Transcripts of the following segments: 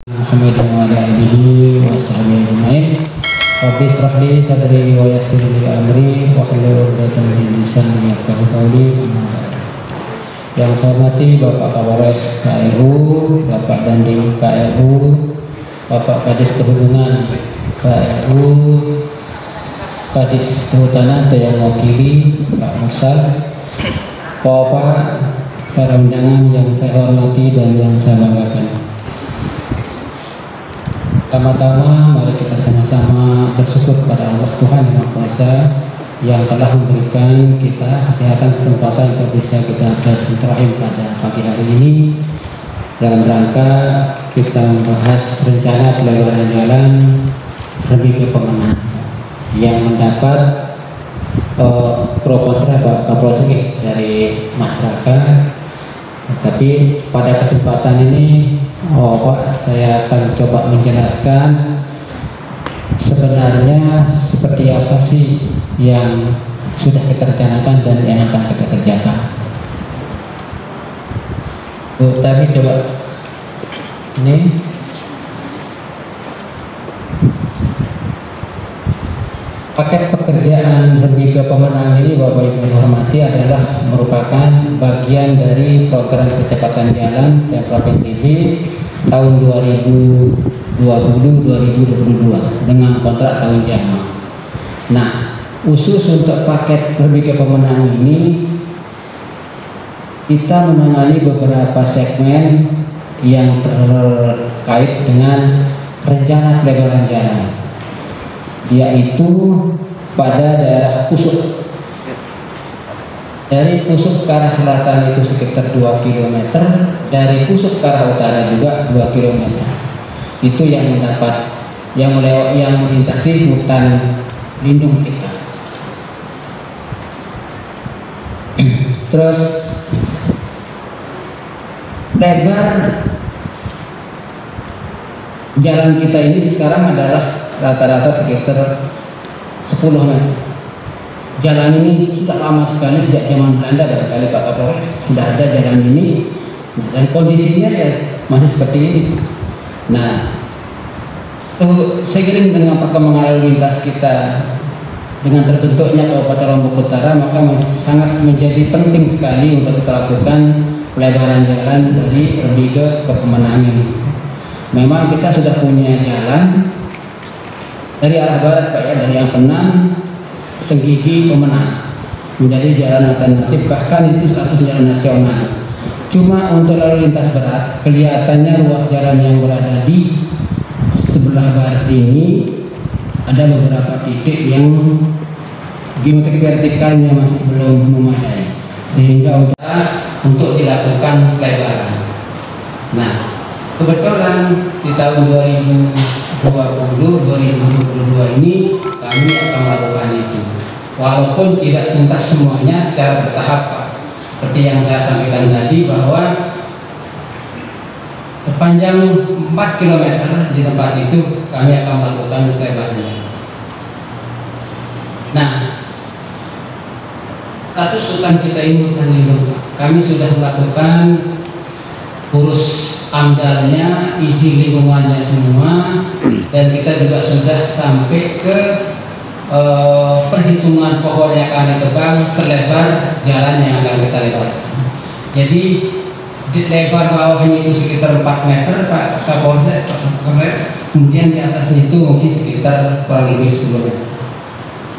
Muhammad wa ala alihi wa sahbihi ajma'in. Rabbi shrah li sadri wa yassir li amri wa hlul 'uqdatam min lisani yafqahu qawli. Yang saya hormati Bapak Kapolres KLU, Bapak Dandim KLU, Bapak Kadis Perhubungan KLU, Kadis Kehutanan yang mewakili Pak Musal, Bapak, para undangan yang saya hormati dan yang saya banggakan. Pertama-tama mari kita sama-sama bersyukur pada Allah Tuhan Yang Maha Kuasa yang telah memberikan kita kesehatan, kesempatan untuk bisa kita bersilaturahim pada pagi hari ini dalam rangka kita membahas rencana pelebaran jalan lebih ke pemenang yang mendapat pro kontra Pak Kapolres dari masyarakat. Tapi pada kesempatan ini Pak, saya akan coba menjelaskan sebenarnya seperti apa sih yang sudah kita rencanakan dan yang akan kita kerjakan. Tapi coba ini paket pekerjaan lebih ke pemenang ini Bapak Ibu yang hormati adalah merupakan bagian dari program percepatan jalan Pemprov NTB tahun 2020-2022 dengan kontrak tahun jama. Nah, khusus untuk paket lebih ke pemenang ini kita menangani beberapa segmen yang terkait dengan rencana pelebaran jalan, yaitu pada daerah Pusuk. Dari Pusuk ke arah selatan itu sekitar 2 km, dari Pusuk ke arah utara juga 2 km. Itu yang mendapat yang melintasi hutan lindung kita. Terus lebar jalan kita ini sekarang adalah rata-rata sekitar 10 meter. Jalan ini sudah lama sekali, sejak zaman Belanda barangkali Pak Kapolres sudah ada jalan ini dan kondisinya ya masih seperti ini. Nah, seiring dengan perkembangan lalu lintas kita dengan terbentuknya Kabupaten Lombok Utara, maka sangat menjadi penting sekali untuk kita lakukan pelebaran jalan dari Rebige ke Pemenangan. Memang kita sudah punya jalan dari arah barat Pak ya, dari Ampenan, Senggigi, Pemenang menjadi jalan alternatif, bahkan itu status jalan nasional. Cuma untuk lalu lintas berat kelihatannya ruas jalan yang berada di sebelah barat ini ada beberapa titik yang geometri vertikalnya masih belum memadai sehingga untuk dilakukan pelebaran. Nah, kebetulan di tahun 2020-2022 ini kami akan melakukan itu, walaupun tidak tuntas semuanya secara bertahap Pak. Seperti yang saya sampaikan tadi bahwa sepanjang 4 km di tempat itu kami akan melakukan pelebaran. Nah, status hutan kita ini hutan lindung. Kami sudah melakukan urus amdalnya, izin lingkungannya semua, dan kita juga sudah sampai ke perhitungan pohon yang akan ditebang selebar jalan yang akan kita lebarkan. Jadi di lebar bawahnya itu sekitar 4 meter Pak Kapolres, kemudian di atasnya itu mungkin sekitar kurang lebih 10 meter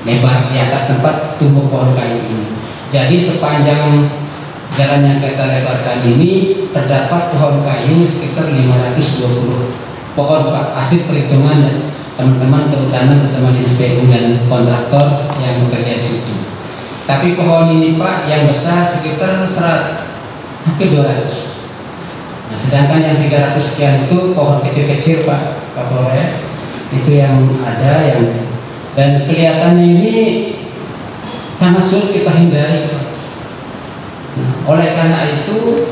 lebar di atas tempat tumbuh pohon kayu ini. Jadi sepanjang jalan yang kita lebarkan ini terdapat pohon kayu sekitar 520 pohon Pak, hasil perhitungan dan teman-teman kehutanan bersama dinas PU dan kontraktor yang bekerja di situ. Tapi pohon ini Pak yang besar sekitar 100 200. Nah, sedangkan yang 300 sekian itu pohon kecil-kecil Pak Kapolres, itu yang ada yang dan kelihatannya ini sangat sulit kita hindari. Nah, oleh karena itu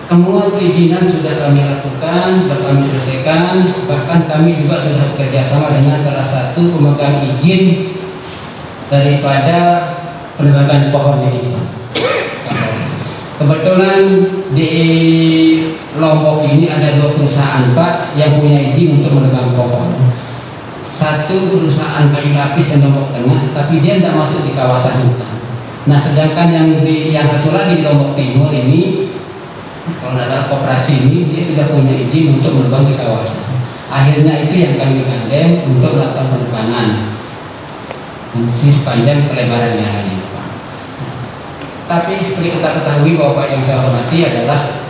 semua perizinan sudah kami lakukan, sudah kami selesaikan, bahkan kami juga sudah bekerja sama dengan salah satu pemegang izin daripada penebangan pohon ini. Kebetulan di Lombok ini ada 2 perusahaan Pak yang punya izin untuk menebang pohon. Satu perusahaan kayu lapis yang Lombok Tengah, tapi dia tidak masuk di kawasan hutan. Nah, sedangkan yang satu lagi di Lombok Timur ini, kalau ada koperasi ini, dia sudah punya izin untuk menebang di kawasan. Akhirnya itu yang kami gandeng untuk melakukan penebangan di sepanjang pelebaran jalan ini Pak. Tapi seperti kita ketahui Bapak yang saya hormati adalah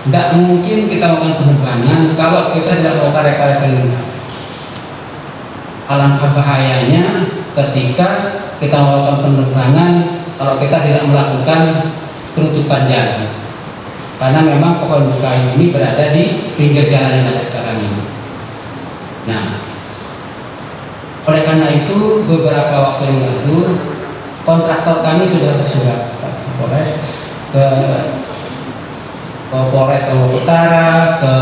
tidak mungkin kita melakukan penebangan kalau kita tidak melakukan rekayasa lingkungan. Alangkah bahayanya ketika kita melakukan penebangan kalau kita tidak melakukan penutupan jalan, karena memang pohon kayu ini berada di pinggir jalan yang ada sekarang ini. Nah, oleh karena itu beberapa waktu yang lalu kontraktor kami sudah bersurat ke Polres, ke Polres Lombok Utara, ke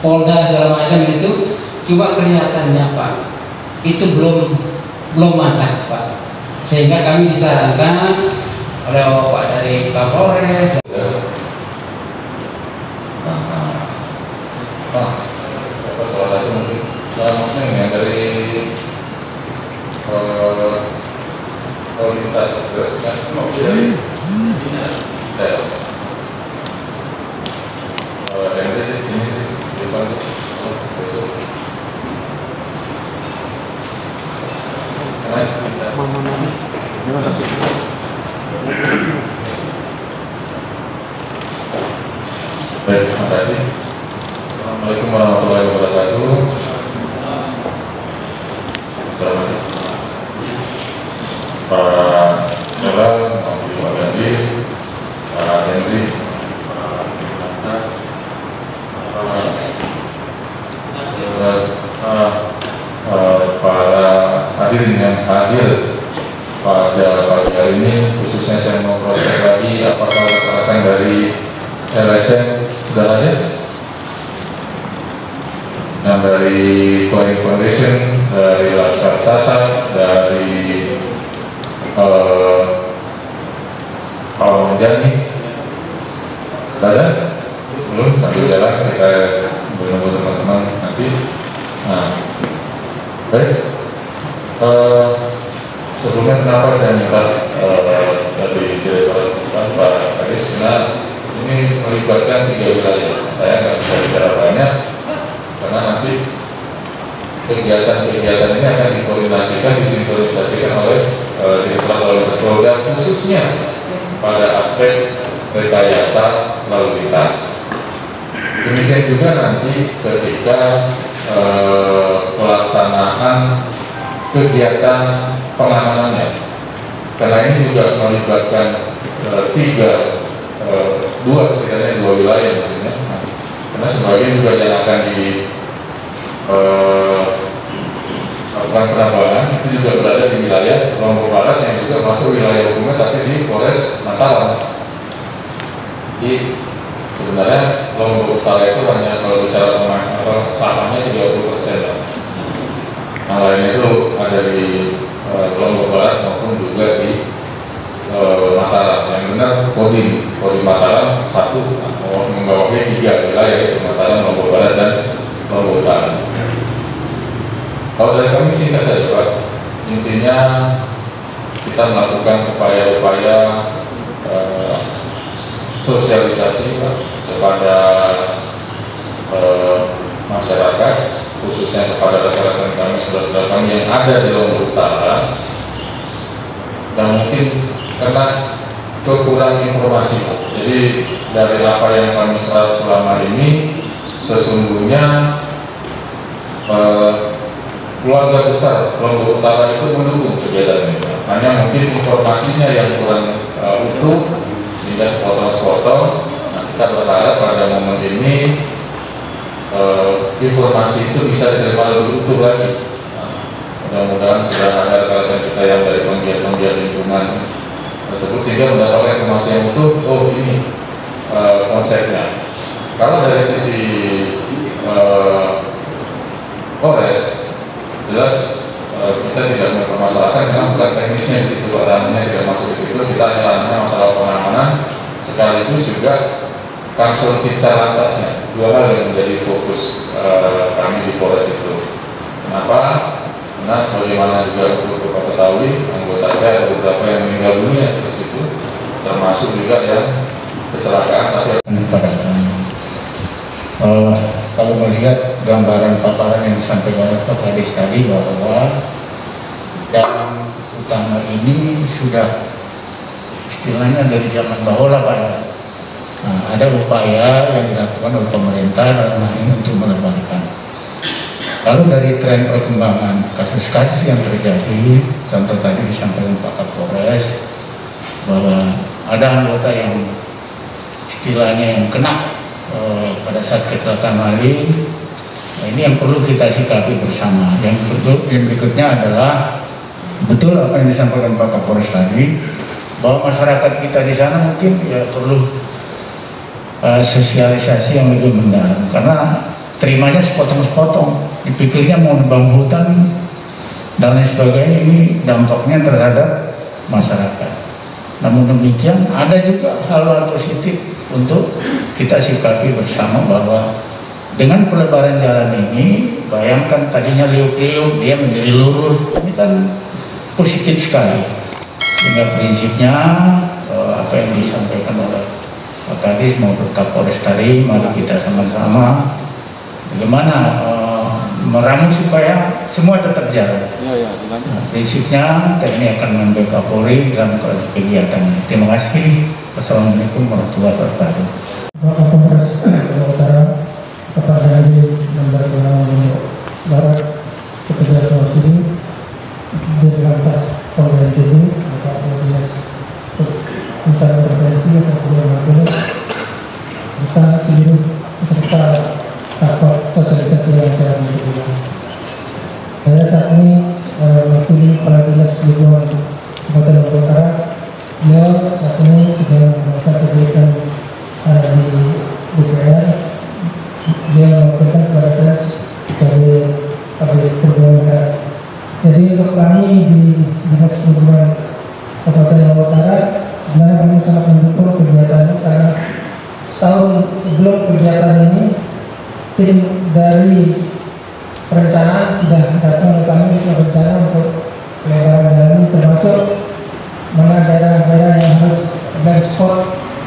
Polda segala macam itu. Coba kelihatannya Pak, itu belum mantap Pak, sehingga kami disarankan oleh Bapak dari Kapolres. Salah satu mungkin maksudnya ini yang dari komunitas kan dari yang ini di depan besok baik, terima kasih. Assalamualaikum warahmatullahi wabarakatuh. Assalamualaikum Pak Nela, Pak Gandhi, Pak Henry, para hadirin yang hadir pada pagi hari ini, khususnya saya mau proses lagi apakah rekan dari LSM sudah ada? Yang dari Korea Foundation, dari Laskar Sasa, dari Pak Menjani, ada? Belum, sambil jalan kita menunggu teman-teman nanti. Nah, baik. Sebelumnya kenapa saya minta dari Direktur Pak Kadis, karena ini melibatkan 3 wilayah. Saya nggak bisa bicara banyak karena nanti kegiatan-kegiatan ini akan disinkronisasikan oleh Direktorat Lalu Lintas Polda, khususnya pada aspek rekayasa lalu lintas. Demikian juga nanti ketika pelaksanaan kegiatan pengamanannya, karena ini juga melibatkan setidaknya dua wilayah maksudnya. Karena sebagian juga yang akan melakukan penambangan itu juga berada di wilayah Lombok Barat yang juga masuk wilayah hukumnya tapi di Polres Mataram. Jadi sebenarnya Lombok Utara itu hanya kalau bicara sahanya 30%. Yang lainnya itu ada di Lombok Barat maupun juga di Mataram. Yang benar Kodim Mataram 1 membawahi 3 wilayah yaitu Mataram, Lombok Barat dan Lombok Utara. Kalau dari kami singkat saja Pak, intinya kita melakukan upaya-upaya sosialisasi Pak, kepada masyarakat, khususnya kepada rekan-rekan kami, saudara-saudara kami yang ada di Lombok Utara, dan mungkin karena kekurangan informasi. Jadi dari apa yang kami serap selama ini, sesungguhnya keluarga besar Lombok Utara itu mendukung kegiatan ini. Hanya mungkin informasinya yang kurang utuh, sehingga sepotong-sepotong. Nah, kita berharap pada momen ini informasi itu bisa diterima lebih utuh lagi. Mudah-mudahan sudah ada rekan-rekan kita yang dari penggiat-penggiat lingkungan tersebut sehingga mendapatkan informasi yang utuh. Oh ini konsepnya. Kalau dari sisi Polres, jelas kita tidak mempermasalahkan karena bukan teknisnya di situ, ranahnya tidak masuk di situ. Kita hanya ranahnya masalah pengamanan, sekaligus juga Kamsel Tincar Lantasnya. Dua hal yang menjadi fokus kami di Polres itu. Kenapa? Karena sebagaimana juga untuk Bapak ketahui, anggota saya ada beberapa yang meninggal dunia di situ, termasuk juga yang kecelakaan. Tapi pada kami, kalau melihat gambaran paparan yang disampaikan Pak Kadis tadi bahwa dalam utama ini sudah istilahnya dari zaman bahula Pak. Nah, ada upaya yang dilakukan oleh pemerintah dalam hal ini untuk melebarkan. Lalu dari tren perkembangan kasus-kasus yang terjadi, contoh tadi disampaikan Pak Kapolres bahwa ada anggota yang istilahnya yang kena pada saat kecelakaan lain. Nah, ini yang perlu kita sikapi bersama. Yang berikutnya adalah betul apa yang disampaikan Pak Kapolres tadi, bahwa masyarakat kita di sana mungkin ya perlu sosialisasi yang lebih mendalam, karena terimanya sepotong-sepotong, dipikirnya mau nebang hutan dan lain sebagainya. Ini dampaknya terhadap masyarakat. Namun demikian ada juga hal-hal positif untuk kita sikapi bersama, bahwa dengan pelebaran jalan ini, bayangkan tadinya liuk-liuk dia menjadi lurus, ini kan positif sekali. Sehingga prinsipnya apa yang disampaikan oleh Pak Kadis maupun Kapolres tadi, mari kita sama-sama bagaimana meramu supaya semua tetap jalan. Nah, prinsipnya TNI akan membantu Kapolri dalam kegiatan ini. Terima kasih. Wassalamualaikum warahmatullahi wabarakatuh. Bapak Kapolres Utara, kepada nomor Barat, petugas mewakili di lantas Polda NTB, Bapak Polres Utara Provinsi atau Polda kita seluruh peserta rapat sosialisasi yang saya lakukan. Saya saat ini mewakili Kepala Dinas Lingkungan Kabupaten Lombok Utara. Beliau saat ini sedang melakukan kegiatan di DPR. Dia melakukan kepada saya sebagai Kabit Perhubungan. Jadi untuk kami di Dinas Lingkungan Kabupaten Lombok Utara, sebenarnya kami sangat mendukung kegiatan ini, karena setahun sebelum kegiatan ini tim dari perencanaan sudah datang ke kami untuk rencana untuk pelebaran jalan ini, termasuk mana daerah-daerah yang harus blind spot.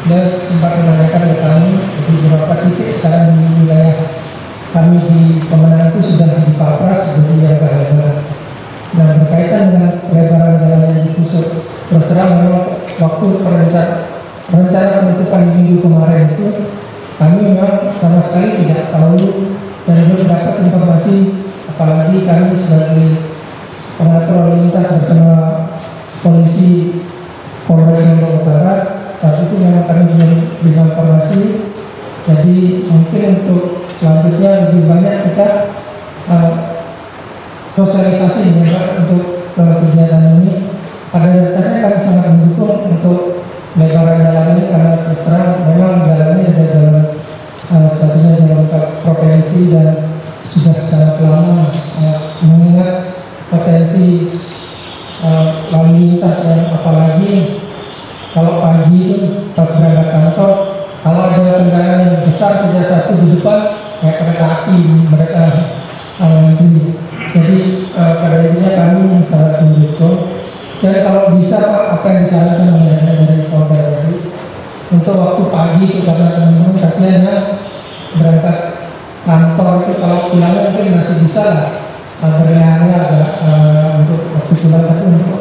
Dia sempat menanyakan ke kami di beberapa titik sekarang di wilayah kami di Pemenang itu sudah dipapras jadi yang lebar. Nah, berkaitan dengan pelebaran jalan yang ditusuk, terus terang memang waktu rencana penutupan minggu kemarin itu kami memang sama sekali tidak tahu dan belum dapat informasi, apalagi kami sebagai pengatur lalu lintas bersama polisi Polres Lombok Utara saat itu memang kami belum informasi. Jadi mungkin untuk selanjutnya lebih banyak kita sosialisasi untuk kegiatan ini. Pada dasarnya kami sangat mendukung untuk lebaran jalan ini, karena terus terang memang jalan ini ada jalan statusnya jalan provinsi dan sudah sangat lama, mengingat potensi lalu lintas yang apalagi kalau pagi itu pas berangkat kantor, kalau ada kendaraan yang besar saja satu di depan kayak kereta api mereka jadi pada intinya kami sangat mendukung. Dan kalau bisa Pak, apa yang disarankan dari Polda tadi untuk waktu pagi itu, karena teman-teman kasihan ya berangkat kantor itu, kalau pulang mungkin masih bisa lah berleha-leha agak untuk waktu pulang, tapi untuk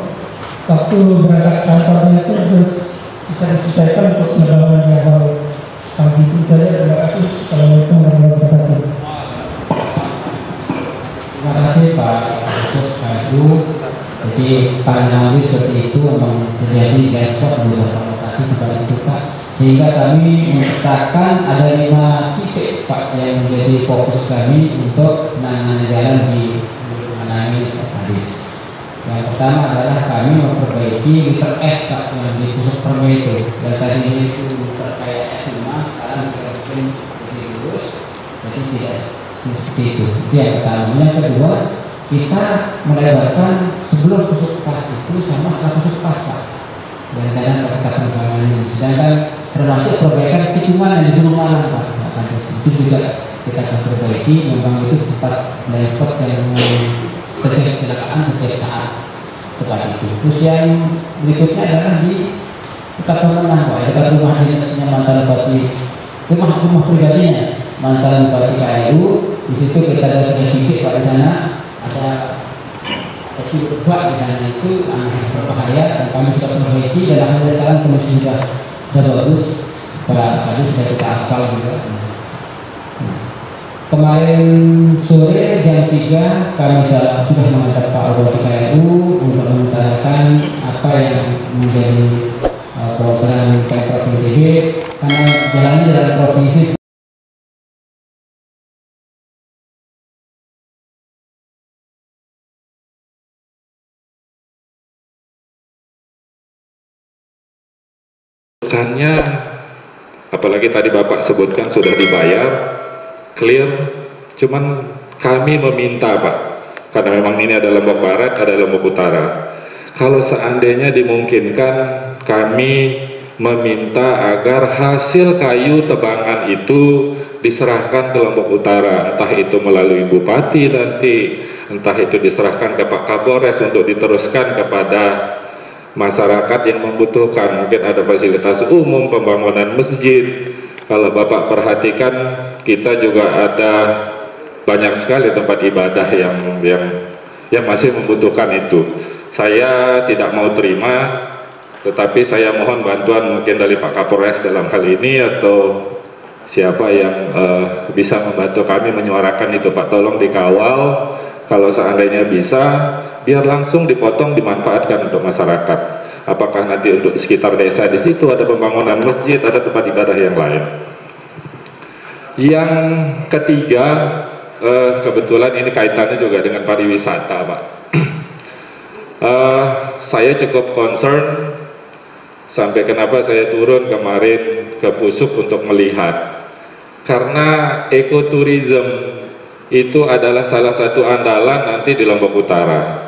waktu berangkat kantornya itu harus bisa disesuaikan untuk penerbangan yang awal pagi itu saja. Terima kasih. Assalamualaikum warahmatullahi wabarakatuh. Terima kasih Pak Kadu. Jadi pandangan seperti itu memang terjadi besok di beberapa lokasi seperti itu Pak, sehingga kami memetakan ada 5 titik Pak yang menjadi fokus kami untuk penanganan jalan di menangani Pak Kadis. Yang pertama adalah kami memperbaiki liter S Pak yang ditusuk perme itu, dan tadi itu terkait S5 sekarang kita bikin jadi lurus, jadi tidak seperti itu. Itu yang pertama. Yang kedua, kita melebarkan sebelum tusuk pas itu sama setelah tusuk pas Pak, dan kita pengembangan ini. Sedangkan termasuk perbaikan tikungan yang di Gunung Malang Pak. Itu juga kita akan perbaiki. Memang itu tempat spot yang terjadi kecelakaan setiap saat tempat itu. Terus yang berikutnya adalah di dekat pemenang Pak, dekat rumah dinasnya mantan bupati, rumah pribadinya mantan bupati KRU. Di situ kita ada 3 titik Pak, di sana ada kecil bak di sana itu berbahaya dan kami sudah perbaiki dan alhamdulillah sekarang kondisi sudah bagus. Tadi sudah kita aspal juga. Kemarin sore jam 3 kami sudah menghadap Pak Bupati KRU untuk mengutarakan apa yang menjadi program Pemprov NTB, karena jalannya dalam provinsi Bukannya, apalagi tadi Bapak sebutkan sudah dibayar, clear, cuman kami meminta Pak, karena memang ini ada Lombok Barat, ada Lombok Utara. Kalau seandainya dimungkinkan, kami meminta agar hasil kayu tebangan itu diserahkan ke Lombok Utara, entah itu melalui Bupati nanti, entah itu diserahkan ke Pak Kapolres untuk diteruskan kepada masyarakat yang membutuhkan. Mungkin ada fasilitas umum, pembangunan masjid. Kalau Bapak perhatikan, kita juga ada banyak sekali tempat ibadah yang masih membutuhkan itu. Saya tidak mau terima, tetapi saya mohon bantuan mungkin dari Pak Kapolres dalam hal ini, atau siapa yang bisa membantu kami menyuarakan itu Pak, tolong dikawal. Kalau seandainya bisa, biar langsung dipotong, dimanfaatkan untuk masyarakat. Apakah nanti untuk sekitar desa di situ ada pembangunan masjid, ada tempat ibadah yang lain. Yang ketiga, kebetulan ini kaitannya juga dengan pariwisata Pak. Saya cukup concern sampai kenapa saya turun kemarin ke Pusuk untuk melihat, karena ekoturism itu adalah salah satu andalan nanti di Lombok Utara.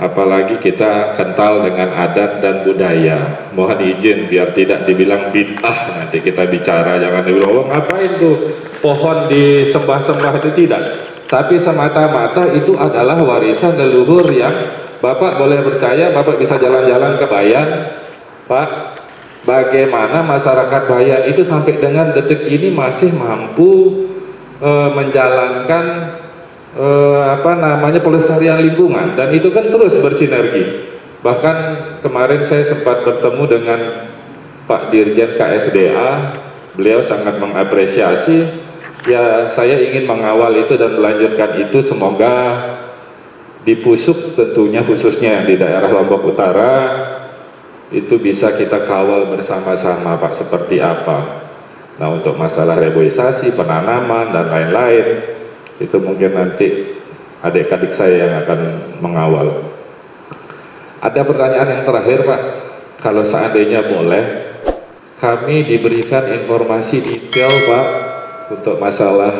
Apalagi kita kental dengan adat dan budaya. Mohon izin biar tidak dibilang bid'ah nanti kita bicara, jangan dibilang, oh ngapain tuh pohon disembah-sembah, itu tidak. Tapi semata-mata itu adalah warisan leluhur yang Bapak boleh percaya. Bapak bisa jalan-jalan ke Bayan Pak, bagaimana masyarakat Bayan itu sampai dengan detik ini masih mampu menjalankan pelestarian lingkungan, dan itu kan terus bersinergi. Bahkan kemarin saya sempat bertemu dengan Pak Dirjen KSDA, beliau sangat mengapresiasi. Ya, saya ingin mengawal itu dan melanjutkan itu. Semoga di Pusuk tentunya, khususnya yang di daerah Lombok Utara, itu bisa kita kawal bersama-sama Pak, seperti apa. Nah, untuk masalah reboisasi, penanaman, dan lain-lain, itu mungkin nanti adik-adik saya yang akan mengawal. Ada pertanyaan yang terakhir Pak, kalau seandainya boleh, kami diberikan informasi detail Pak, untuk masalah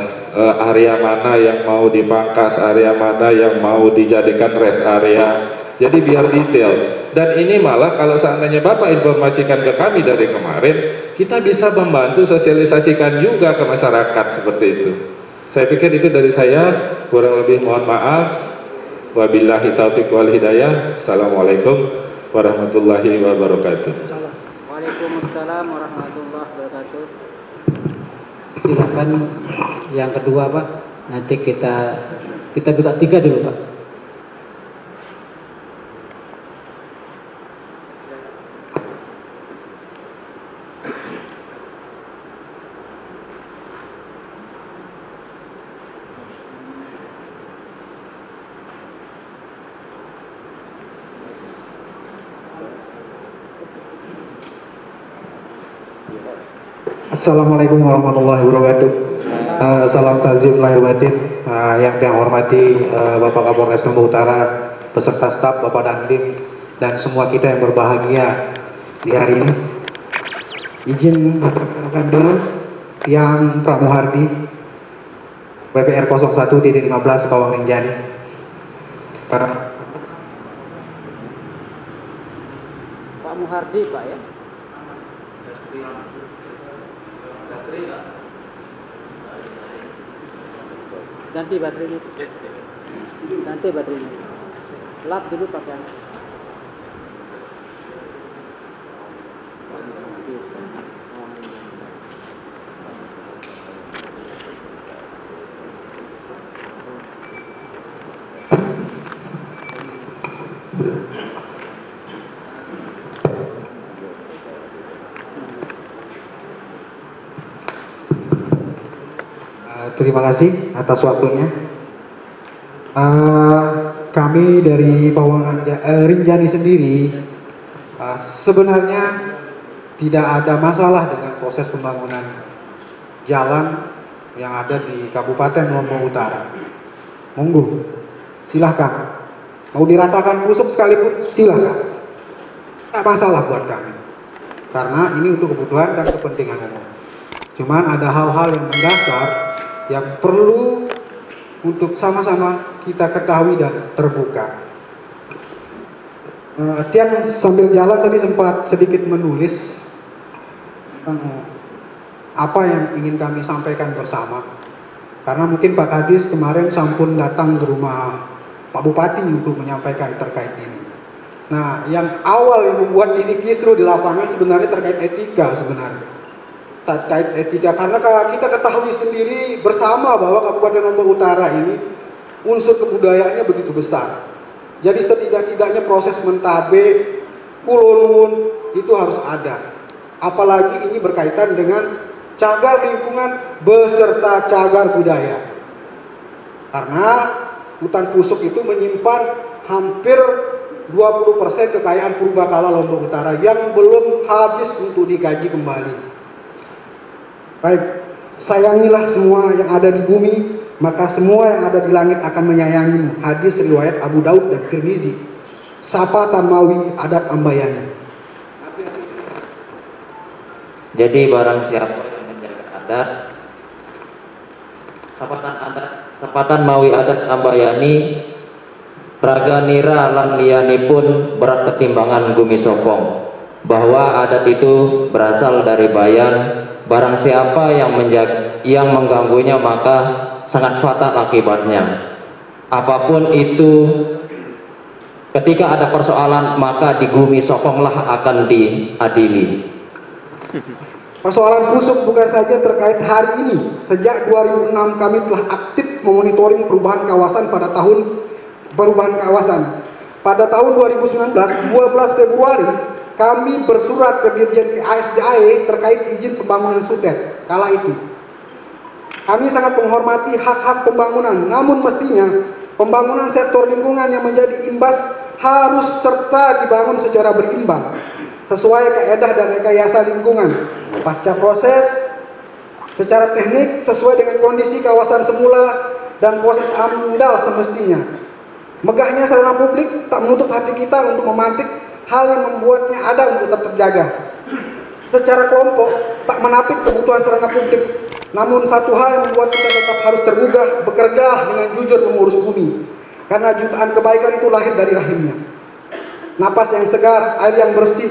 area mana yang mau dipangkas, area mana yang mau dijadikan rest area. Jadi biar detail. Dan ini malah kalau seandainya Bapak informasikan ke kami dari kemarin, kita bisa membantu sosialisasikan juga ke masyarakat seperti itu. Saya pikir itu dari saya, kurang lebih mohon maaf. Wabillahi taufiq wal hidayah. Assalamualaikum warahmatullahi wabarakatuh. Waalaikumsalam warahmatullahi wabarakatuh. Silakan yang kedua Pak. Nanti kita buka 3 dulu Pak. Assalamualaikum warahmatullahi wabarakatuh. Salam takzim lahir batin. Yang saya hormati Bapak Kapolres Lombok Utara, beserta staf, Bapak Dandim, dan semua kita yang berbahagia di hari ini. Izin memperkenalkan dulu yang Pramuhardi, BPR 01-15 Kawang Rinjani. Pak Muhardi Pak ya. Ganti baterainya. Ganti baterainya. Lap dulu pakai. Terima kasih atas waktunya. Kami dari Pawang Rinjani sendiri sebenarnya tidak ada masalah dengan proses pembangunan jalan yang ada di Kabupaten Lombok Utara. Monggo, silahkan. Mau diratakan pusuk sekalipun silahkan. Tidak masalah buat kami. Karena ini untuk kebutuhan dan kepentingan umum. Cuman ada hal-hal yang mendasar yang perlu untuk sama-sama kita ketahui dan terbuka. Tian sambil jalan tadi sempat sedikit menulis apa yang ingin kami sampaikan bersama. Karena mungkin Pak Kadis kemarin sampun datang ke rumah Pak Bupati untuk menyampaikan terkait ini. Nah, yang awal yang membuat ini kisruh di lapangan sebenarnya terkait etika sebenarnya. Terkait etika, karena kita ketahui sendiri bersama bahwa Kabupaten Lombok Utara ini unsur kebudayaannya begitu besar. Jadi setidak-tidaknya proses mentabe, kulonun itu harus ada. Apalagi ini berkaitan dengan cagar lingkungan beserta cagar budaya. Karena hutan pusuk itu menyimpan hampir 20% kekayaan purbakala Lombok Utara yang belum habis untuk dikaji kembali. Baik, sayangilah semua yang ada di bumi, maka semua yang ada di langit akan menyayangimu. Hadis riwayat Abu Daud dan Tirmizi. Sapa Tanmawi adat Ambayani. Jadi barang siapa yang menjaga adat, sapatan mawi adat Ambayani, raga nira lan liyanipun berat ketimbangan gumi sopong. Bahwa adat itu berasal dari bayan. Barang siapa yang mengganggunya maka sangat fatal akibatnya. Apapun itu, ketika ada persoalan maka di gumi soponglah akan diadili. Persoalan pusuk bukan saja terkait hari ini. Sejak 2006 kami telah aktif memonitoring perubahan kawasan pada tahun Pada tahun 2019, 12 Februari kami bersurat ke Dirjen PASDAE terkait izin pembangunan Sutet kala itu. Kami sangat menghormati hak-hak pembangunan, namun mestinya pembangunan sektor lingkungan yang menjadi imbas harus serta dibangun secara berimbang, sesuai kaedah dan rekayasa lingkungan, pasca proses, secara teknik sesuai dengan kondisi kawasan semula dan proses AMDAL semestinya. Megahnya sarana publik tak menutup hati kita untuk memantik hal yang membuatnya ada untuk tetap terjaga. Secara kelompok tak menapik kebutuhan sarana publik, namun satu hal yang membuat kita tetap harus tergugah, bekerja dengan jujur mengurus bumi, karena jutaan kebaikan itu lahir dari rahimnya. Napas yang segar, air yang bersih,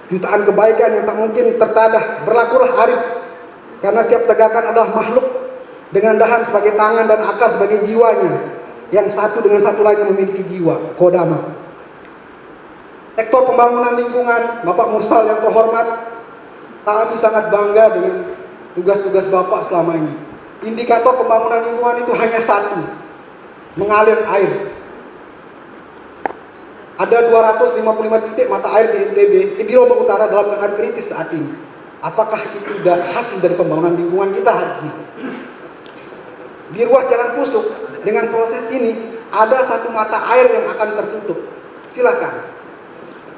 jutaan kebaikan yang tak mungkin tertadah. Berlakulah arif, karena tiap tegakan adalah makhluk dengan dahan sebagai tangan dan akar sebagai jiwanya, yang satu dengan satu lain memiliki jiwa, kodama. Sektor pembangunan lingkungan, Bapak Mursal yang terhormat, kami sangat bangga dengan tugas-tugas Bapak selama ini. Indikator pembangunan lingkungan itu hanya satu, mengalir air. Ada 255 titik mata air di NTB, di Lombok Utara dalam keadaan kritis saat ini. Apakah itu sudah hasil dari pembangunan lingkungan kita hari ini? Di ruas jalan pusuk, dengan proses ini, ada satu mata air yang akan tertutup. Silakan.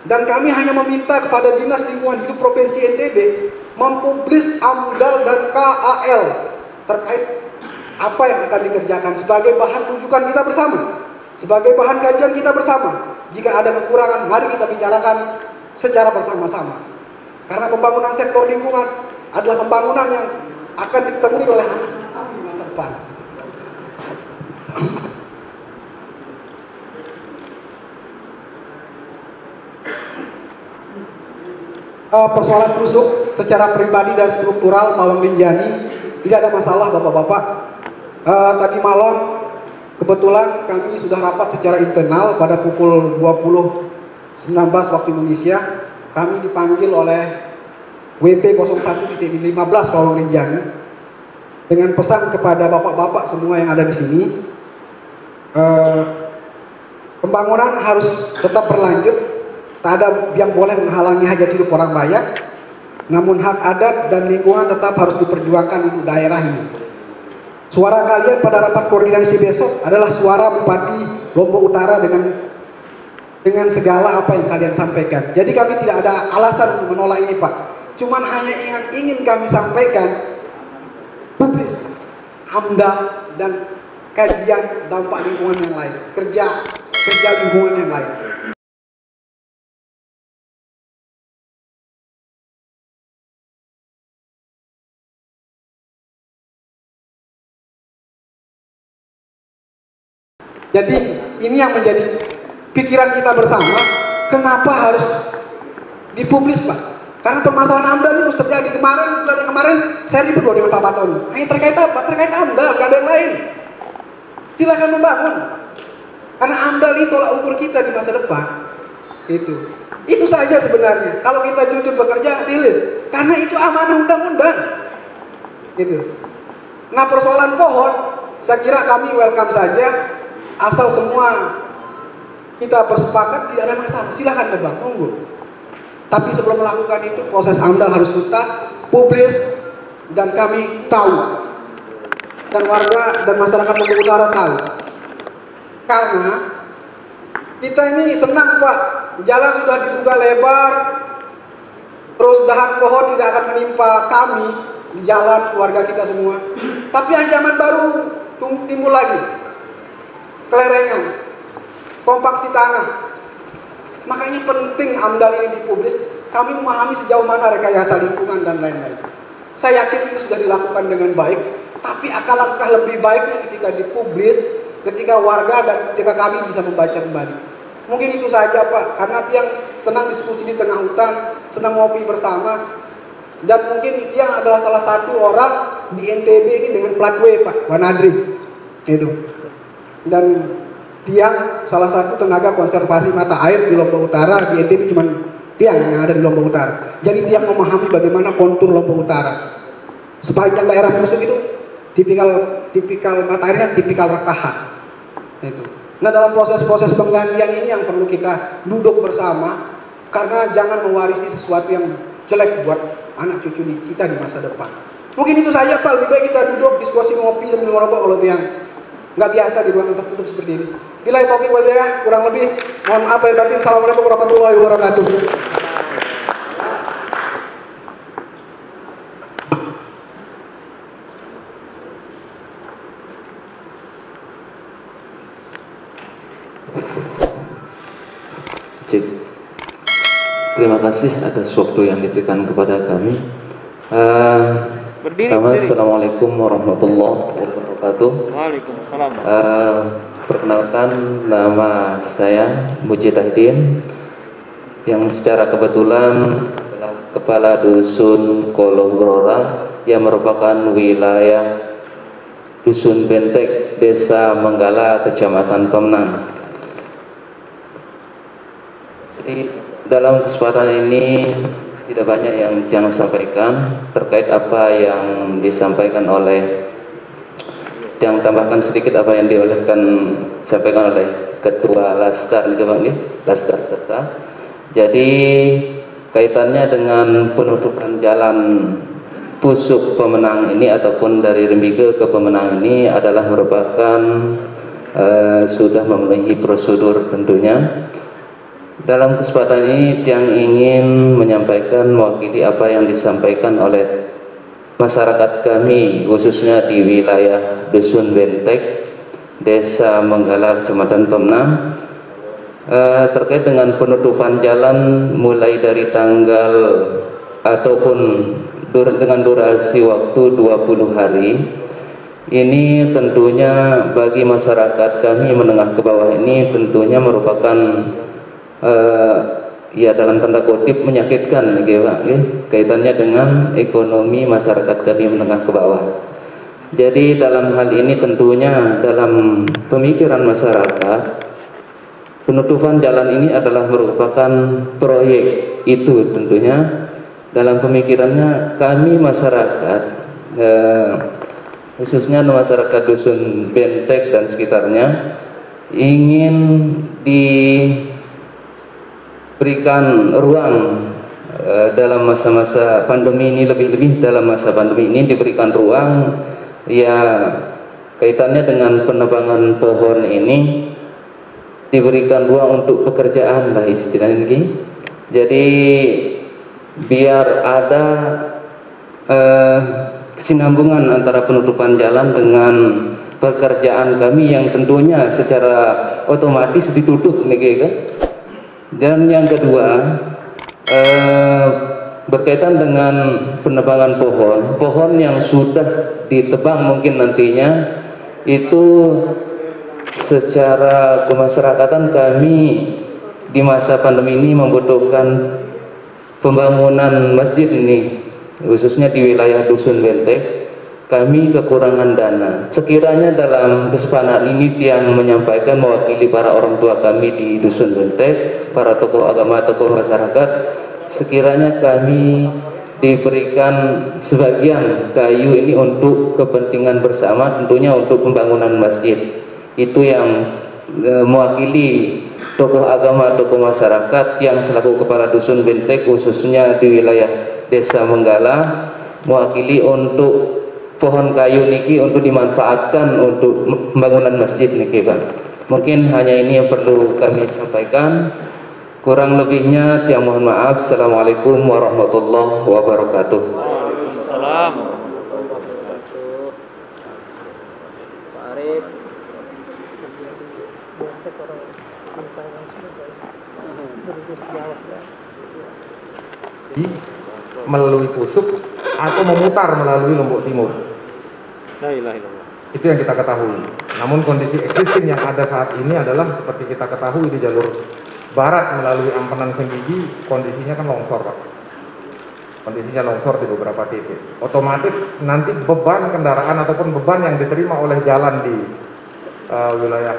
Dan kami hanya meminta kepada Dinas Lingkungan Hidup Provinsi NTB mempublis AMDAL dan KAL terkait apa yang akan dikerjakan sebagai bahan rujukan kita bersama, sebagai bahan kajian kita bersama. Jika ada kekurangan, mari kita bicarakan secara bersama-sama. Karena pembangunan sektor lingkungan adalah pembangunan yang akan ditemui oleh anak-anak di masa depan. Persoalan pusuk secara pribadi dan struktural Pawang Rinjani tidak ada masalah Bapak-Bapak. Tadi malam kebetulan kami sudah rapat secara internal pada pukul 20.19 waktu Indonesia. Kami dipanggil oleh WP 01.15 Pawang Rinjani dengan pesan kepada bapak-bapak semua yang ada di sini. Pembangunan harus tetap berlanjut, tak ada yang boleh menghalangi hajat hidup orang banyak. Namun hak adat dan lingkungan tetap harus diperjuangkan untuk daerah ini. Suara kalian pada rapat koordinasi besok adalah suara Bupati Lombok Utara dengan segala apa yang kalian sampaikan. Jadi kami tidak ada alasan untuk menolak ini Pak. Cuman hanya ingin kami sampaikan publis, AMDAL dan kajian dampak lingkungan yang lain, kerja lingkungan yang lain. Jadi ini yang menjadi pikiran kita bersama, kenapa harus dipublis Pak? Karena permasalahan AMDAL ini harus terjadi. Kemarin saya ribut dengan Pak Baton. Hanya terkait apa? Terkait AMDAL, gak ada yang lain. Silakan membangun. Karena AMDAL itu tolak ukur kita di masa depan. Itu saja sebenarnya. Kalau kita jujur bekerja, rilis. Karena itu amanah undang-undang. Nah persoalan pohon, saya kira kami welcome saja. Asal semua kita bersepakat tidak ada masalah. Silakan nebang, monggo. Tapi sebelum melakukan itu proses AMDAL harus tuntas, publis, dan kami tahu. Dan warga dan masyarakat Lombok Utara tahu. Karena kita ini senang Pak, jalan sudah dibuka lebar, terus dahan pohon tidak akan menimpa kami di jalan, keluarga kita semua. Tapi ancaman baru timbul lagi, kelerengan, kompaksi tanah. Makanya penting AMDAL ini dipublis. Kami memahami sejauh mana rekayasa lingkungan dan lain-lain. Saya yakin ini sudah dilakukan dengan baik. Tapi alangkah lebih baiknya ketika dipublis, ketika warga dan ketika kami bisa membaca kembali. Mungkin itu saja Pak, karena Tiang senang diskusi di tengah hutan, senang ngopi bersama. Dan mungkin Tiang adalah salah satu orang di NTB ini dengan plat W Pak, Wanadri. Dan Tiang salah satu tenaga konservasi mata air di Lombok Utara. Di NTB cuma Tiang yang ada di Lombok Utara. Jadi Tiang memahami bagaimana kontur Lombok Utara. Sepanjang daerah musuh itu tipikal mata airnya tipikal rekahan. Nah dalam proses-proses penggantian ini yang perlu kita duduk bersama, karena jangan mewarisi sesuatu yang jelek buat anak cucu kita di masa depan. Mungkin itu saja Pak, lebih baik kita duduk diskusi ngopi sambil ngerokok kalau Tiang nggak biasa di ruangan tertutup seperti ini. Bila taufiq wal hidayah, kurang lebih mohon maaf lahir batin. Assalamualaikum warahmatullahi wabarakatuh. Terima kasih atas waktu yang diberikan kepada kami. Assalamualaikum warahmatullahi wabarakatuh. Waalaikumsalam. Perkenalkan, nama saya Mujitahidin, yang secara kebetulan adalah Kepala Dusun Kolongrora yang merupakan wilayah Dusun Bentek, Desa Menggala, Kecamatan Pemenang. Jadi dalam kesempatan ini tidak banyak yang sampaikan terkait apa yang disampaikan oleh, yang tambahkan sedikit apa yang disampaikan oleh Ketua Laskar Laskar Sesa. Jadi kaitannya dengan penutupan jalan Pusuk Pemenang ini ataupun dari Rembige ke Pemenang ini adalah merupakan sudah memenuhi prosedur tentunya. Dalam kesempatan ini yang ingin menyampaikan mewakili apa yang disampaikan oleh masyarakat kami khususnya di wilayah Dusun Bentek, Desa Menggala, Kecamatan Pemenang, terkait dengan penutupan jalan mulai dari tanggal ataupun dengan durasi waktu 20 hari. Ini tentunya bagi masyarakat kami menengah ke bawah ini tentunya merupakan ya dalam tanda kutip menyakitkan gitu Pak, kaitannya dengan ekonomi masyarakat kami menengah ke bawah. Jadi dalam hal ini tentunya dalam pemikiran masyarakat, penutupan jalan ini adalah merupakan proyek itu tentunya dalam pemikirannya kami masyarakat, khususnya masyarakat Dusun Bentek dan sekitarnya, ingin diberikan ruang dalam masa-masa pandemi ini, lebih-lebih dalam masa pandemi ini diberikan ruang ya kaitannya dengan penebangan pohon ini, diberikan ruang untuk pekerjaan lah istilahnya ini. Jadi biar ada kesinambungan antara penutupan jalan dengan pekerjaan kami yang tentunya secara otomatis ditutup nih kan. Dan yang kedua berkaitan dengan penebangan pohon yang sudah ditebang mungkin nantinya itu secara kemasyarakatan kami di masa pandemi ini membutuhkan pembangunan masjid ini, khususnya di wilayah Dusun Bentek. Kami kekurangan dana. Sekiranya dalam kesempatan ini yang menyampaikan mewakili para orang tua kami di Dusun Bentek, para tokoh agama, tokoh masyarakat, sekiranya kami diberikan sebagian kayu ini untuk kepentingan bersama, tentunya untuk pembangunan masjid. Itu yang mewakili tokoh agama, tokoh masyarakat yang selaku kepala Dusun Bentek khususnya di wilayah Desa Menggala, mewakili untuk pohon kayu niki untuk dimanfaatkan untuk pembangunan masjid niki Pak. Mungkin hanya ini yang perlu kami sampaikan. Kurang lebihnya tiang mohon maaf. Assalamualaikum warahmatullahi wabarakatuh. Waalaikumsalam. Pak Arif. Melalui Pusuk atau memutar melalui Lombok Timur. La ilaha illallah. Itu yang kita ketahui. Namun kondisi existing yang ada saat ini adalah seperti kita ketahui di jalur barat melalui Ampenan Senggigi, kondisinya kan longsor Pak. Kondisinya longsor di beberapa titik. Otomatis nanti beban kendaraan ataupun beban yang diterima oleh jalan di wilayah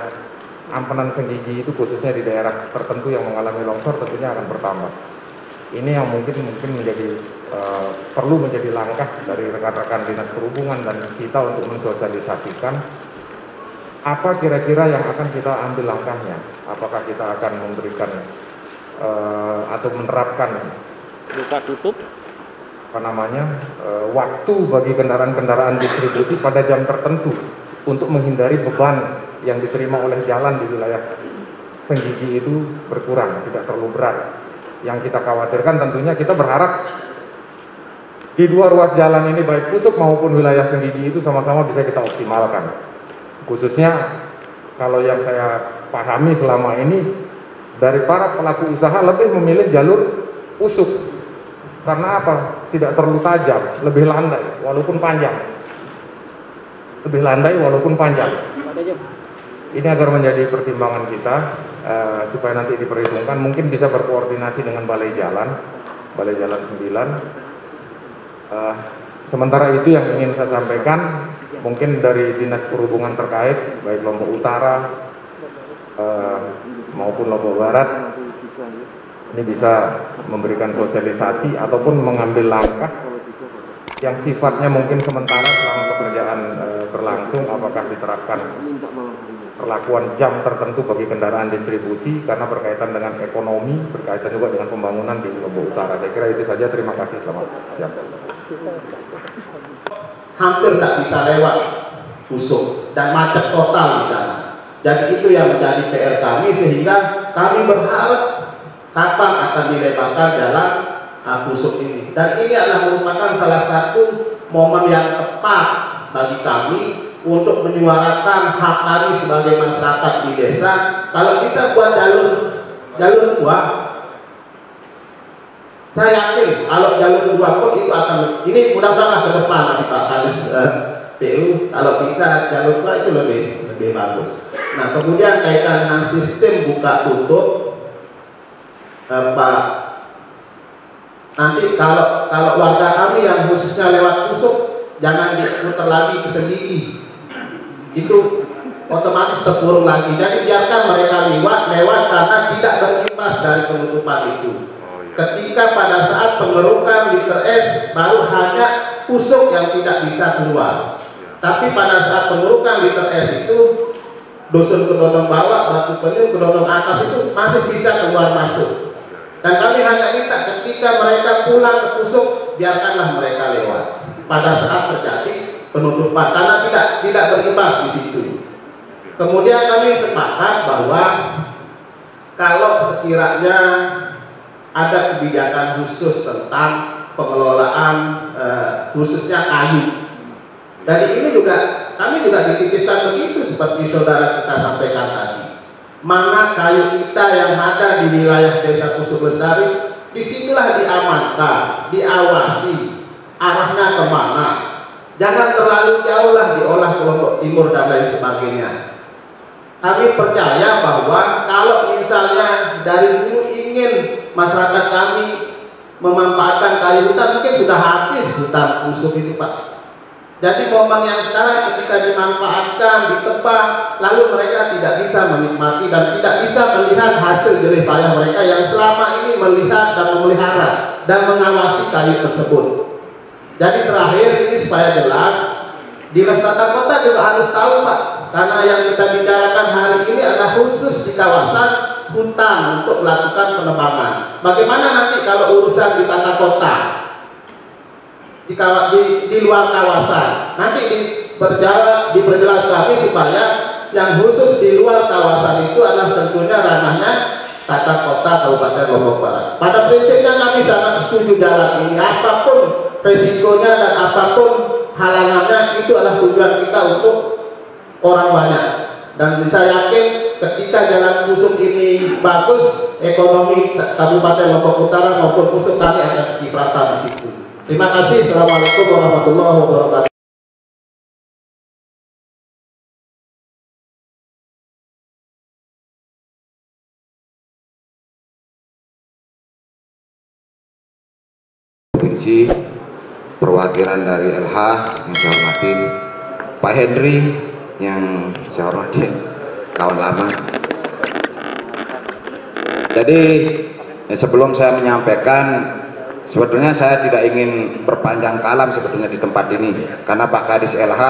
Ampenan Senggigi itu khususnya di daerah tertentu yang mengalami longsor tentunya akan bertambah. Ini yang mungkin menjadi perlu menjadi langkah dari rekan-rekan dinas perhubungan dan kita untuk mensosialisasikan apa kira-kira yang akan kita ambil langkahnya. Apakah kita akan memberikan atau menerapkan buka tutup waktu bagi kendaraan-kendaraan distribusi pada jam tertentu untuk menghindari beban yang diterima oleh jalan di wilayah Senggigi itu berkurang, tidak terlalu berat. Yang kita khawatirkan tentunya kita berharap di dua ruas jalan ini baik Pusuk maupun wilayah Senggigi itu sama-sama bisa kita optimalkan. Khususnya kalau yang saya pahami selama ini dari para pelaku usaha lebih memilih jalur Pusuk. Karena apa? Tidak terlalu tajam, lebih landai walaupun panjang. Lebih landai walaupun panjang. Ini agar menjadi pertimbangan kita supaya nanti diperhitungkan, mungkin bisa berkoordinasi dengan Balai Jalan 9. Sementara itu yang ingin saya sampaikan, mungkin dari Dinas Perhubungan terkait, baik Lombok Utara maupun Lombok Barat, ini bisa memberikan sosialisasi ataupun mengambil langkah yang sifatnya mungkin sementara selama pekerjaan berlangsung, apakah diterapkan perlakuan jam tertentu bagi kendaraan distribusi karena berkaitan dengan ekonomi, berkaitan juga dengan pembangunan di Lombok Utara. Saya kira itu saja, terima kasih, selamat siang. Hampir tidak bisa lewat Pusuk dan macet total di sana. Jadi itu yang menjadi PR kami, sehingga kami berharap kapan akan dilebarkan jalan Pusuk ini. Dan ini adalah merupakan salah satu momen yang tepat bagi kami untuk menyuarakan hak kami sebagai masyarakat di desa. Kalau bisa buat jalur dua, saya yakin kalau jalur dua pun itu akan, ini mudah-mudahan ke depan nanti Pak Kadis PU, kalau bisa jalur dua itu lebih bagus. Nah kemudian kaitan dengan sistem buka tutup, Pak, nanti kalau warga kami yang khususnya lewat Pusuk jangan diputar lagi ke Senggigi, itu otomatis terkurung lagi. Jadi biarkan mereka lewat karena tidak berimbas dari penutupan itu. Ketika pada saat pengerukan liter es baru hanya Pusuk yang tidak bisa keluar, tapi pada saat pengerukan liter es itu dusun Kedondong bawah, Batu Penyu, Kedondong atas itu masih bisa keluar masuk. Dan kami hanya minta ketika mereka pulang ke Pusuk biarkanlah mereka lewat pada saat terjadi penutupan karena tidak berimbas di situ. Kemudian kami sepakat bahwa kalau sekiranya ada kebijakan khusus tentang pengelolaan khususnya kayu. Dari ini juga kami juga dititipkan begitu seperti saudara kita sampaikan tadi. Mana kayu kita yang ada di wilayah Desa Pusuk Lestari, disitulah diamankan, diawasi arahnya kemana. Jangan terlalu jauh lah diolah ke Lombok Timur dan lain sebagainya. Kami percaya bahwa kalau misalnya dari dulu ingin masyarakat kami memanfaatkan kayu hutan, mungkin sudah habis hutan Pusuk itu, Pak. Jadi momen yang sekarang ketika dimanfaatkan, ditebang, lalu mereka tidak bisa menikmati dan tidak bisa melihat hasil jerih payah mereka yang selama ini melihat dan memelihara dan mengawasi kayu tersebut. Jadi terakhir ini supaya jelas, Dinas Tata Kota juga harus tahu, Pak, karena yang kita bicarakan hari ini adalah khusus di kawasan hutan untuk melakukan penebangan. Bagaimana nanti kalau urusan di tata kota? Di luar kawasan nanti diperjelas kami supaya yang khusus di luar kawasan itu adalah tentunya ranahnya tata kota Kabupaten Lombok Barat. Pada prinsipnya kami sangat setuju jalan ini, apapun resikonya dan apapun halangannya itu adalah tujuan kita untuk orang banyak. Dan saya yakin ketika jalan Pusuk ini bagus, ekonomi Kabupaten Lombok Utara maupun Pusuk kami akan cipratan di situ. Terima kasih. Assalamualaikum warahmatullahi wabarakatuh. Provinsi, perwakilan dari LH yang saya hormati, Pak Henry yang saya hormati, kawan lama. Jadi sebelum saya menyampaikan, sebetulnya saya tidak ingin berpanjang kalam sebetulnya di tempat ini, karena Pak Kadis LH,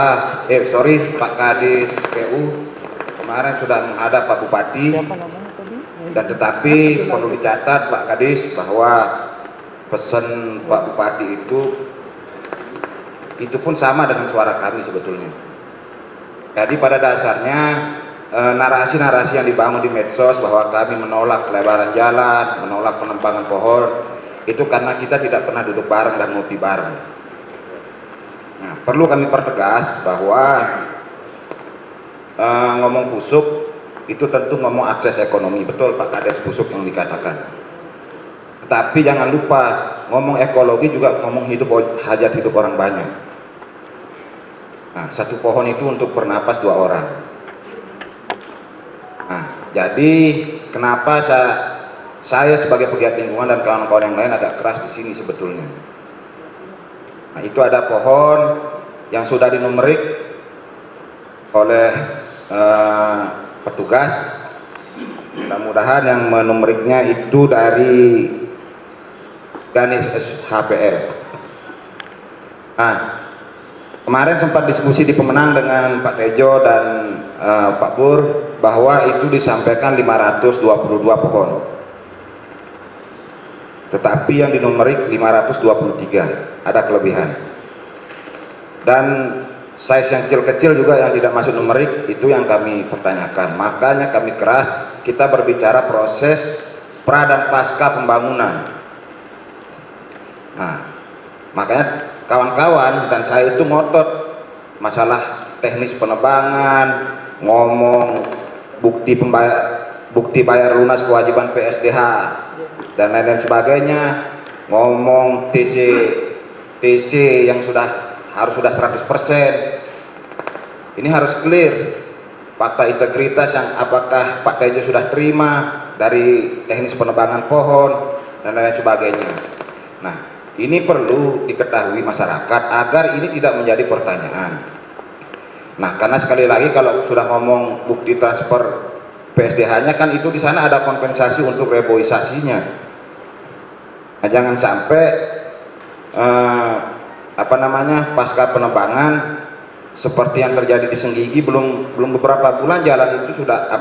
Pak Kadis PU kemarin sudah menghadap Pak Bupati, dan tetapi perlu dicatat Pak Kadis bahwa pesan Pak Bupati itu pun sama dengan suara kami sebetulnya. Jadi pada dasarnya narasi-narasi yang dibangun di medsos bahwa kami menolak pelebaran jalan, menolak penebangan pohon, itu karena kita tidak pernah duduk bareng dan ngopi bareng. Nah, perlu kami pertegas bahwa ngomong Pusuk itu tentu ngomong akses ekonomi, betul Pak Kades Pusuk yang dikatakan. Tapi jangan lupa ngomong ekologi juga ngomong hajat hidup orang banyak. Nah, satu pohon itu untuk bernapas 2 orang. Nah, jadi kenapa saya sebagai pegiat lingkungan dan kawan-kawan yang lain agak keras di sini sebetulnya. Nah, itu ada pohon yang sudah dinumerik oleh petugas. Mudah-mudahan yang menumeriknya itu dari Ganis SHPL. Nah, kemarin sempat diskusi di Pemenang dengan Pak Tejo dan Pak Pur bahwa itu disampaikan 522 pohon. Tetapi yang dinumerik 523, ada kelebihan. Dan size yang kecil-kecil juga yang tidak masuk numerik, itu yang kami pertanyakan. Makanya kami keras, kita berbicara proses pra dan pasca pembangunan. Nah, makanya kawan-kawan dan saya itu ngotot masalah teknis penebangan, ngomong bukti bayar lunas kewajiban PSDH dan lain-lain sebagainya, ngomong TC yang harus sudah 100%. Ini harus clear fakta integritas yang apakah Pak Tejo sudah terima dari teknis penebangan pohon dan lain sebagainya. Nah, ini perlu diketahui masyarakat agar ini tidak menjadi pertanyaan. Nah, karena sekali lagi kalau sudah ngomong bukti transfer PSDH-nya kan itu di sana ada kompensasi untuk reboisasinya. Nah, jangan sampai pasca penebangan seperti yang terjadi di Senggigi, belum beberapa bulan jalan itu sudah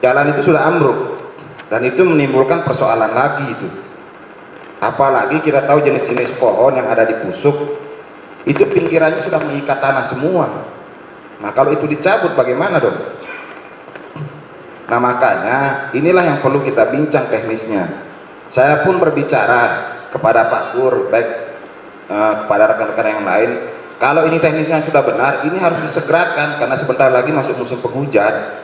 jalan itu sudah ambruk dan itu menimbulkan persoalan lagi itu. Apalagi kita tahu jenis-jenis pohon yang ada di Pusuk itu pinggirannya sudah mengikat tanah semua. Nah, kalau itu dicabut bagaimana dong? Nah, makanya inilah yang perlu kita bincang teknisnya. Saya pun berbicara kepada Pak Kur, baik kepada rekan-rekan yang lain, kalau ini teknisnya sudah benar, ini harus disegerakan karena sebentar lagi masuk musim penghujan.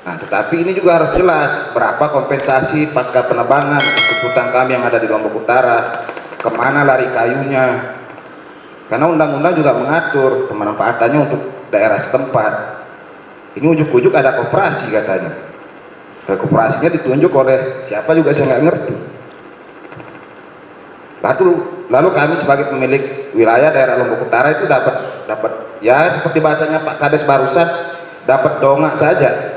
Nah, tetapi ini juga harus jelas berapa kompensasi pasca penebangan untuk hutan kami yang ada di Lombok Utara, kemana lari kayunya, karena undang-undang juga mengatur pemanfaatannya untuk daerah setempat. Ini ujuk-ujuk ada koperasi katanya. Koperasinya ditunjuk oleh siapa juga saya nggak ngerti. Lalu kami sebagai pemilik wilayah daerah Lombok Utara itu dapat ya seperti bahasanya Pak Kades barusan, dapat dongak saja.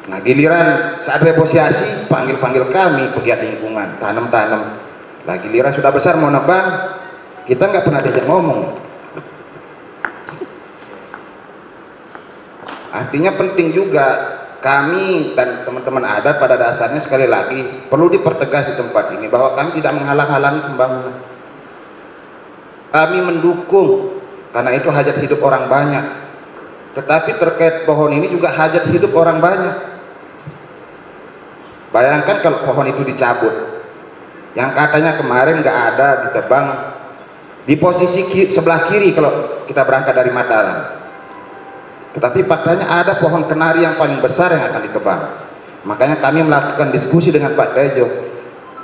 Nah, giliran saat reposisi panggil kami pegiat lingkungan, tanam. Nah, giliran sudah besar mau nebang, kita nggak pernah diajak ngomong. Artinya penting juga kami dan teman-teman adat pada dasarnya sekali lagi perlu dipertegas di tempat ini bahwa kami tidak menghalang-halangi pembangunan. Kami mendukung karena itu hajat hidup orang banyak. Tetapi terkait pohon ini juga hajat hidup orang banyak. Bayangkan kalau pohon itu dicabut, yang katanya kemarin nggak ada ditebang di posisi sebelah kiri kalau kita berangkat dari Mataram. Tetapi faktanya ada pohon kenari yang paling besar yang akan ditebang. Makanya kami melakukan diskusi dengan Pak Tejo.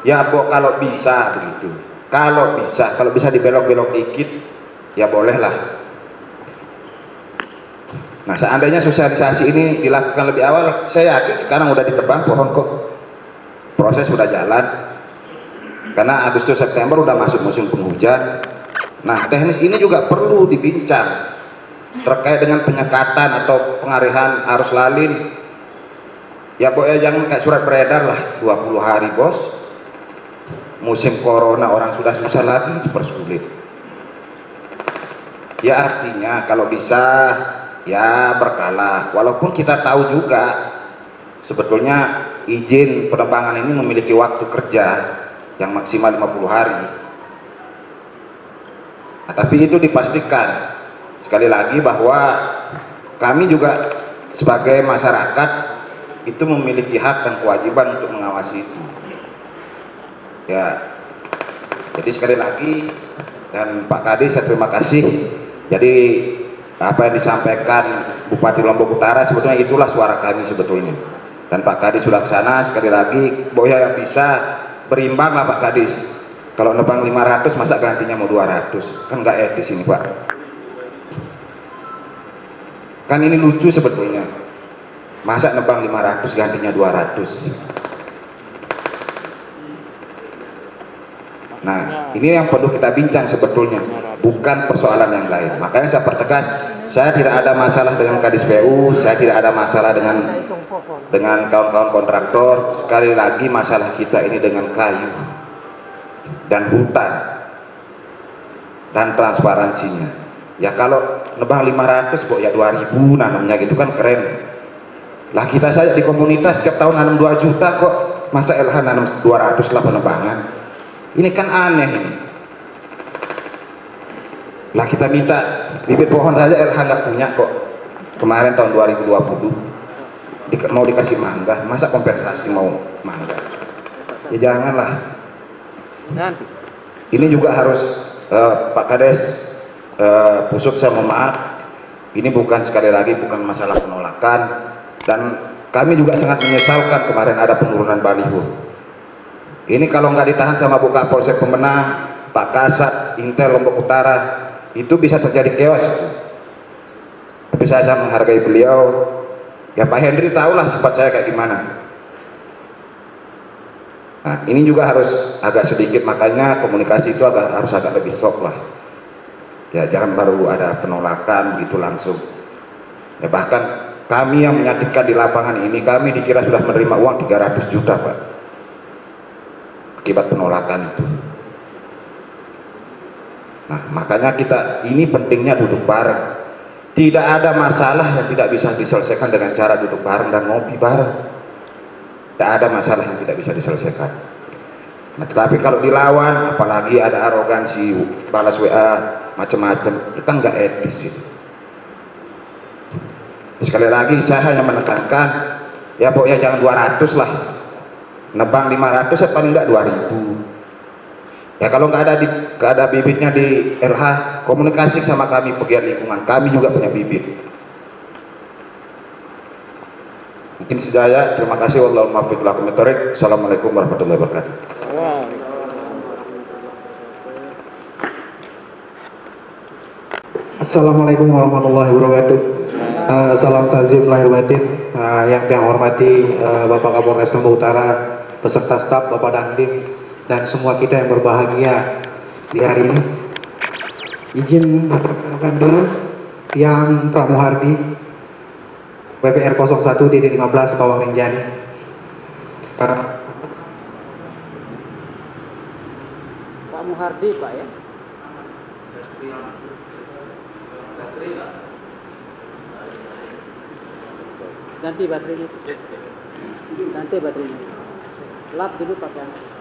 Ya, kalau bisa begitu. Kalau bisa dibelok-belok dikit, ya bolehlah. Nah, seandainya sosialisasi ini dilakukan lebih awal, saya yakin sekarang udah ditebang pohon kok. Proses sudah jalan. Karena Agustus September udah masuk musim penghujan. Nah, teknis ini juga perlu dibincang terkait dengan penyekatan atau pengalihan arus lalin. Ya jangan kayak surat beredar lah 20 hari bos, musim corona orang sudah susah lagi dipersulit. Ya artinya kalau bisa ya berkala, walaupun kita tahu juga sebetulnya izin penerbangan ini memiliki waktu kerja yang maksimal 50 hari. Nah, tapi itu dipastikan sekali lagi bahwa kami juga sebagai masyarakat itu memiliki hak dan kewajiban untuk mengawasi itu. Ya, jadi sekali lagi dan Pak Kades saya terima kasih. Jadi apa yang disampaikan Bupati Lombok Utara sebetulnya itulah suara kami sebetulnya. Dan Pak Kades sudah kesana sekali lagi, Boya yang bisa berimbang lah Pak Kades. Kalau nebang 500 masa gantinya mau 200, kan nggak etis ini Pak. Kan ini lucu sebetulnya, masa nebang 500 gantinya 200. Nah, ini yang perlu kita bincang sebetulnya, bukan persoalan yang lain. Makanya saya pertegas, saya tidak ada masalah dengan Kadis PU, saya tidak ada masalah dengan kawan-kawan kontraktor. Sekali lagi masalah kita ini dengan kayu dan hutan dan transparansinya. Ya kalau nebang 500 kok ya 2000 nanamnya gitu kan keren lah. Kita saja di komunitas setiap tahun nanam 2 juta kok, masa LH nanam 200 lah penebangan. Ini kan aneh ini. Lah kita minta bibit pohon saja LH nggak punya kok. Kemarin tahun 2020 mau dikasih mangga, masa kompensasi mau mangga? Ya janganlah. Ini juga harus Pak Kades, Pusuk saya mohon maaf, ini bukan sekali lagi bukan masalah penolakan, dan kami juga sangat menyesalkan kemarin ada penurunan baliho. Ini kalau nggak ditahan sama Bu Kapolsek Pemenang, Pak Kasat, Intel Lombok Utara, itu bisa terjadi chaos. Tapi saya menghargai beliau. Ya Pak Henry tahulah sifat saya kayak gimana. Nah, ini juga harus agak sedikit, makanya komunikasi itu harus agak lebih soft lah. Ya jangan baru ada penolakan gitu langsung. Ya bahkan kami yang menyakitkan di lapangan ini, kami dikira sudah menerima uang 300 juta Pak, akibat penolakan itu. Nah makanya kita ini pentingnya duduk bareng. Tidak ada masalah yang tidak bisa diselesaikan dengan cara duduk bareng dan ngopi bareng. Tidak ada masalah yang tidak bisa diselesaikan. Nah, tetapi kalau dilawan, apalagi ada arogansi, balas WA, macam-macam, itu kan nggak etis itu. Sekali lagi saya hanya menekankan, ya pokoknya jangan 200 lah. Nebang 500 ya paling nggak 2000. Ya kalau nggak ada bibitnya di LH, komunikasi sama kami pegiat lingkungan, kami juga punya bibit. Mungkin sedaya, terima kasih. Wallahul muwaffiq ila aqwamit thoriq. Assalamualaikum warahmatullahi wabarakatuh. Assalamualaikum warahmatullahi wabarakatuh. Salam takzim lahir batin. Yang hormati Bapak Kapolres Lombok Utara, beserta staf, Bapak Dandim, dan semua kita yang berbahagia di hari ini. Izin memperkenalkan dulu yang Pramuhardi, WPR 01-15 Kawang Rinjani. Pak Muhardi Pak ya. Ganti baterainya. Ganti baterainya. Lap dulu pakai.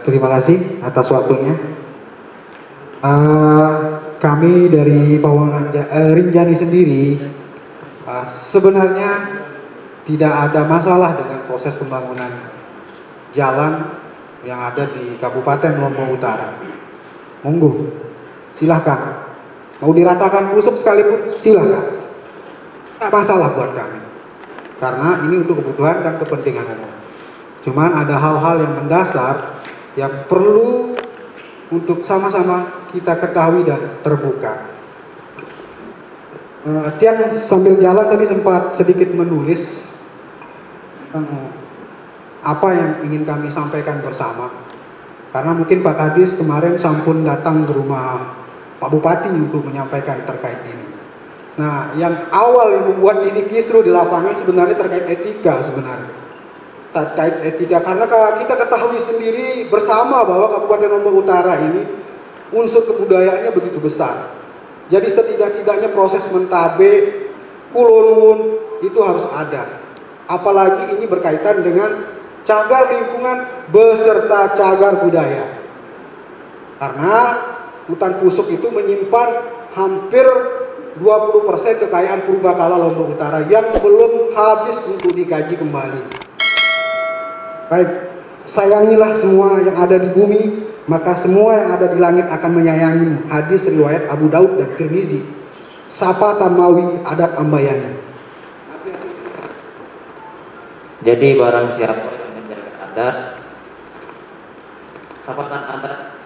Terima kasih atas waktunya. Kami dari Pawang Rinjani sendiri sebenarnya tidak ada masalah dengan proses pembangunan jalan yang ada di Kabupaten Lombok Utara. Monggo, silahkan. Mau diratakan busuk sekalipun silahkan. Tidak masalah buat kami. Karena ini untuk kebutuhan dan kepentingan umum. Cuman ada hal-hal yang mendasar yang perlu untuk sama-sama kita ketahui dan terbuka. Tian sambil jalan tadi sempat sedikit menulis apa yang ingin kami sampaikan bersama. Karena mungkin Pak Kadis kemarin sampun datang ke rumah Pak Bupati untuk menyampaikan terkait ini. Nah, yang awal yang membuat ini justru di lapangan sebenarnya terkait etika sebenarnya. Terkait etika, karena kita ketahui sendiri bersama bahwa Kabupaten Lombok Utara ini unsur kebudayaannya begitu besar. Jadi setidak-tidaknya proses mentabe, kulonun itu harus ada. Apalagi ini berkaitan dengan cagar lingkungan beserta cagar budaya. Karena hutan pusuk itu menyimpan hampir 20% kekayaan purbakala Lombok Utara yang belum habis untuk dikaji kembali. Baik, sayangilah semua yang ada di bumi, maka semua yang ada di langit akan menyayangimu. Hadis riwayat Abu Daud dan Tirmizi. Sapa Tanmawi adat Ambayani. Jadi barang siapa yang menjaga adat,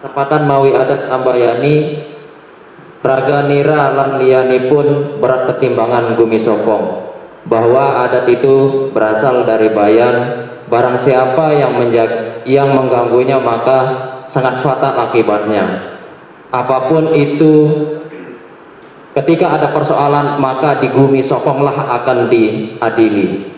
sapatan mawi adat Ambayani, raga nira lan liyanipun berat ketimbangan gumi sokong. Bahwa adat itu berasal dari Bayan. Barang siapa yang mengganggunya maka sangat fatal akibatnya. Apapun itu, ketika ada persoalan maka di Gumi Sokonglah akan diadili.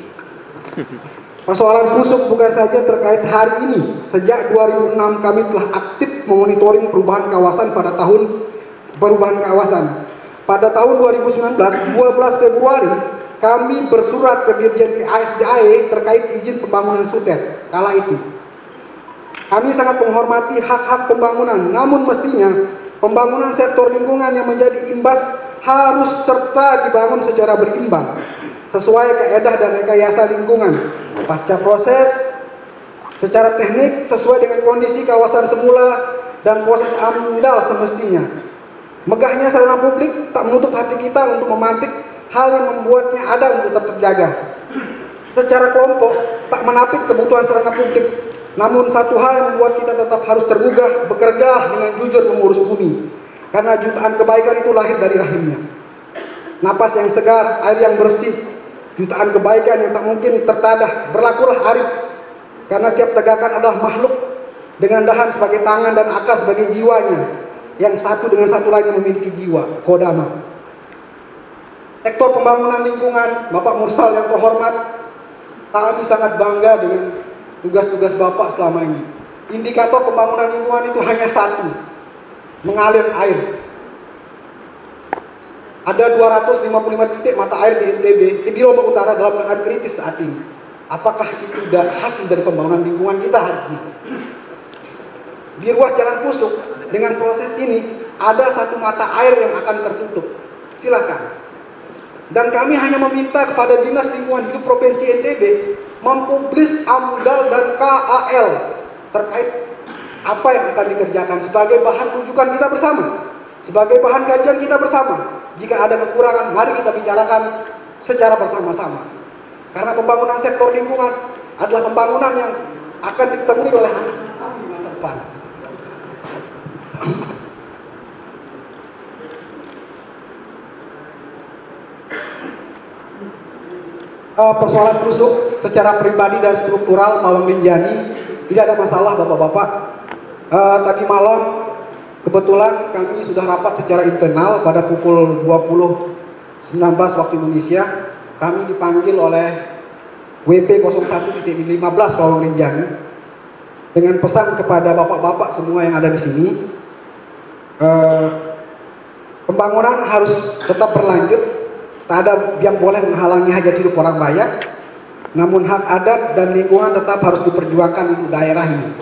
Persoalan pusuk bukan saja terkait hari ini. Sejak 2006 kami telah aktif memonitoring perubahan kawasan pada tahun 2019, 12 Februari kami bersurat ke Dirjen PASDAE terkait izin pembangunan Sutet. Kala itu kami sangat menghormati hak-hak pembangunan, namun mestinya pembangunan sektor lingkungan yang menjadi imbas harus serta dibangun secara berimbang sesuai kaedah dan rekayasa lingkungan. Pasca proses secara teknik sesuai dengan kondisi kawasan semula dan proses AMDAL semestinya. Megahnya sarana publik tak menutup hati kita untuk memantik hal yang membuatnya ada untuk tetap terjaga. Secara kelompok tak menapik kebutuhan sarana publik, namun satu hal yang membuat kita tetap harus tergugah, bekerja dengan jujur mengurus bumi, karena jutaan kebaikan itu lahir dari rahimnya. Napas yang segar, air yang bersih, jutaan kebaikan yang tak mungkin tertadah, berlakulah arif, karena tiap tegakan adalah makhluk dengan dahan sebagai tangan dan akar sebagai jiwanya, yang satu dengan satu lagi memiliki jiwa, kodama. Sektor pembangunan lingkungan, Bapak Mursal yang terhormat, kami sangat bangga dengan tugas-tugas Bapak selama ini. Indikator pembangunan lingkungan itu hanya satu, mengalir air. Ada 255 titik mata air di NTB, di Lombok Utara dalam keadaan kritis saat ini. Apakah itu sudah hasil dari pembangunan lingkungan kita hari ini? Di ruas Jalan Pusuk, dengan proses ini, ada satu mata air yang akan tertutup. Silakan. Dan kami hanya meminta kepada Dinas Lingkungan Hidup Provinsi NTB mempublis AMDAL dan KAL terkait apa yang akan dikerjakan sebagai bahan rujukan kita bersama, sebagai bahan kajian kita bersama. Jika ada kekurangan, mari kita bicarakan secara bersama-sama. Karena pembangunan sektor lingkungan adalah pembangunan yang akan ditemui oleh anak kami di masa depan. Persoalan busuk secara pribadi dan struktural Pawang Rinjani tidak ada masalah Bapak-bapak. Tadi malam kebetulan kami sudah rapat secara internal pada pukul 20.19 waktu Indonesia. Kami dipanggil oleh WP 01.15 Pawang Rinjani dengan pesan kepada bapak-bapak semua yang ada di sini. Pembangunan harus tetap berlanjut. Tak ada yang boleh menghalangi hajat hidup orang banyak, namun hak adat dan lingkungan tetap harus diperjuangkan untuk daerah ini.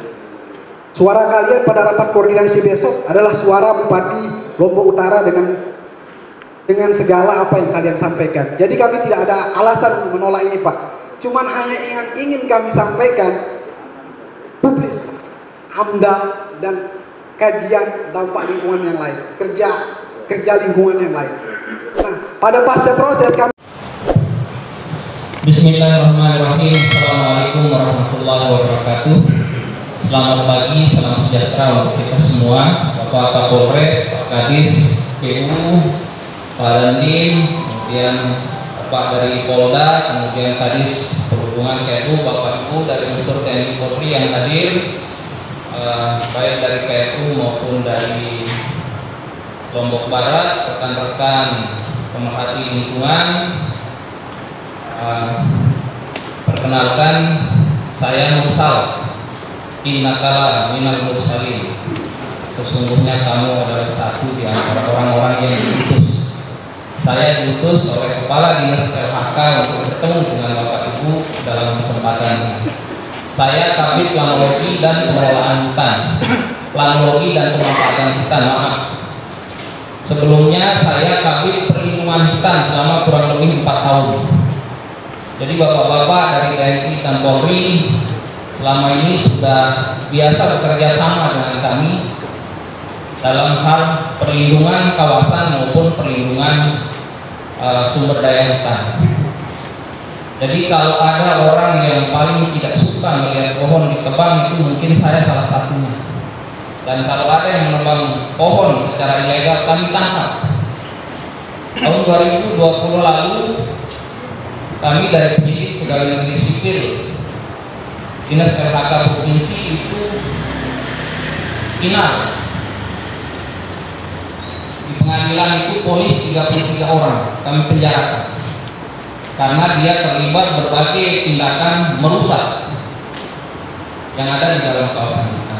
Suara kalian pada rapat koordinasi besok adalah suara Bupati Lombok Utara dengan segala apa yang kalian sampaikan. Jadi kami tidak ada alasan untuk menolak ini, Pak. Cuman hanya ingin kami sampaikan publis AMDAL dan kajian dampak lingkungan yang lain, kerja lingkungan yang lain. Nah, pada pasca proses kami. Bismillahirrahmanirrahim. Assalamualaikum warahmatullahi wabarakatuh. Selamat pagi, salam sejahtera untuk kita semua. Bapak Kapolres, Pak Kadis, PU, Pak Dandim, kemudian Bapak dari Polda, kemudian Kadis Perhubungan KRU, Bapak Ibu dari unsur TNI Polri yang hadir, baik dari KRU maupun dari Lombok Barat, rekan-rekan pemerhati lingkungan. Perkenalkan, saya Mursal, innaka minal mursalin. Sesungguhnya kamu adalah satu di antara orang-orang yang diutus. Saya diutus oleh Kepala Dinas LHK untuk bertemu dengan Bapak Ibu dalam kesempatan ini. Saya Kabid Planologi dan Pengelolaan Hutan, Planologi dan Pemanfaatan Hutan, maaf. Sebelumnya saya Kabid Perlindungan Hutan selama kurang lebih 4 tahun. Jadi bapak-bapak dari TNI dan Polri selama ini sudah biasa bekerja sama dengan kami dalam hal perlindungan kawasan maupun perlindungan sumber daya hutan. Jadi kalau ada orang yang paling tidak suka melihat pohon ditebang, itu mungkin saya salah satunya. Dan kalau ada yang menebang pohon secara ilegal, kami tangkap. Tahun 2020 lalu, kami dari penyidik pegawai negeri sipil Dinas LHK Provinsi itu final. Di pengadilan itu ponis 33 orang kami penjarakan karena dia terlibat berbagai tindakan merusak yang ada di dalam kawasan kita.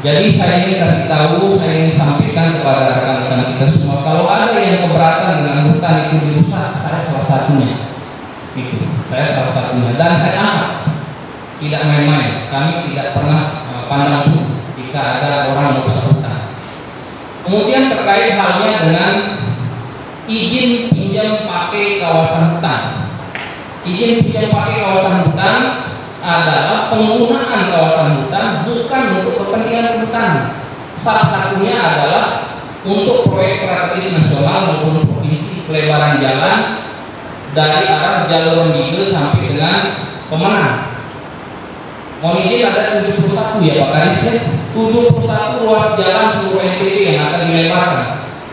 Jadi saya ingin kasih tahu, saya ingin sampaikan kepada rekan-rekan kita semua, kalau ada yang keberatan dengan hutan itu dirusak, saya salah satunya. Itu, saya salah satunya. Dan saya amat tidak main-main. Kami tidak pernah pandang bulu jika ada orang merusak hutan. Kemudian terkait halnya dengan izin pinjam pakai kawasan hutan. Izin pinjam pakai kawasan hutan adalah penggunaan kawasan hutan bukan untuk kepentingan perhutanan. Salah satunya adalah untuk proyek strategis nasional maupun provinsi, pelebaran jalan dari arah jalur Mige sampai dengan Pemenang. Mohon izin, ada 71 ya Pak Kadis, 71 ruas jalan seluruh NTB yang akan dilebarkan,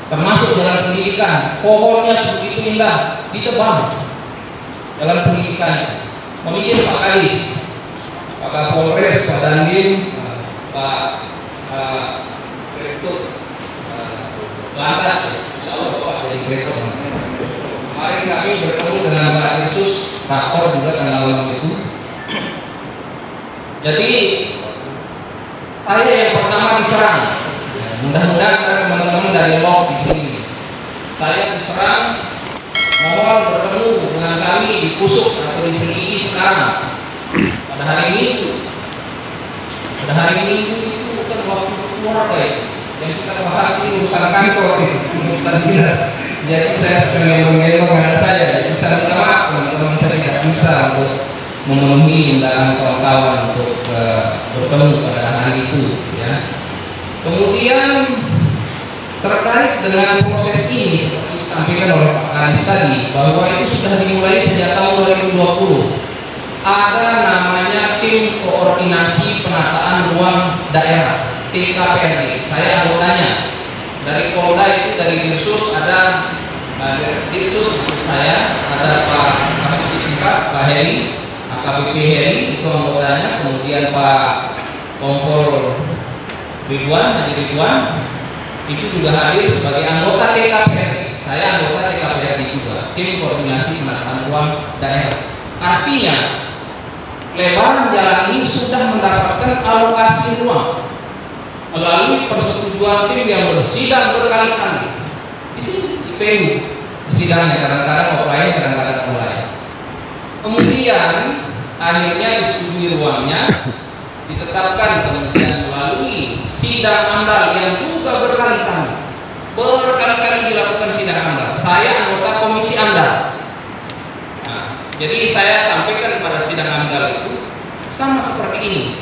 termasuk jalan pendidikan. Pohonnya begitu indah, ditebang jalan pendidikan. Mohon izin Pak Kadis, Pak Kapolres, Pak Dandim, Pak Direktur Lantas, insya Allah Bapak jadi Direktur. Kemarin kami bertemu dengan Pak Yesus, Rakor juga tanggal 6 itu. Jadi saya yang pertama diserang. Mudah-mudahan teman-teman dari LOK di sini. Saya diserang, mohon bertemu dengan kami di Pusuk atau di Senggigi sekarang. Pada hari Minggu. Pada hari Minggu itu bukan waktu keluarga ya. Yang kita bahas ini urusan kantor, urusan dinas. Jadi saya sedang ngelong-ngelong dengan saya. Jadi saya minta maaf teman-teman, saya tidak bisa untuk memenuhi undangan kawan-kawan untuk bertemu pada hari itu ya. Kemudian terkait dengan proses ini seperti disampaikan oleh Pak Kadis tadi, bahwa itu sudah dimulai sejak tahun 2020. Ada namanya tim koordinasi penataan ruang daerah TKPRD. Saya anggotanya. Dari Polda itu, dari Dirsus ada Dirsus saya, ada Pak Kasudika, Pak Heri, AKBP Heri itu anggotanya, kemudian Pak Kompol Ridwan, Haji Ridwan itu juga hadir sebagai anggota TKPRD. Saya anggota TKPRD juga, tim koordinasi penataan ruang daerah. Artinya lebaran jalan ini sudah mendapatkan alokasi ruang melalui persetujuan tim yang bersidang berkali-kali. Di sini di PU sidangnya kadang-kadang offline, kadang-kadang online. Kemudian akhirnya disetujui ruangnya, ditetapkan kemudian melalui sidang amdal yang juga berkali-kali dilakukan sidang amdal. Saya anggota komisi amdal. Nah, jadi saya sampaikan pada sidang amdal itu sama seperti ini.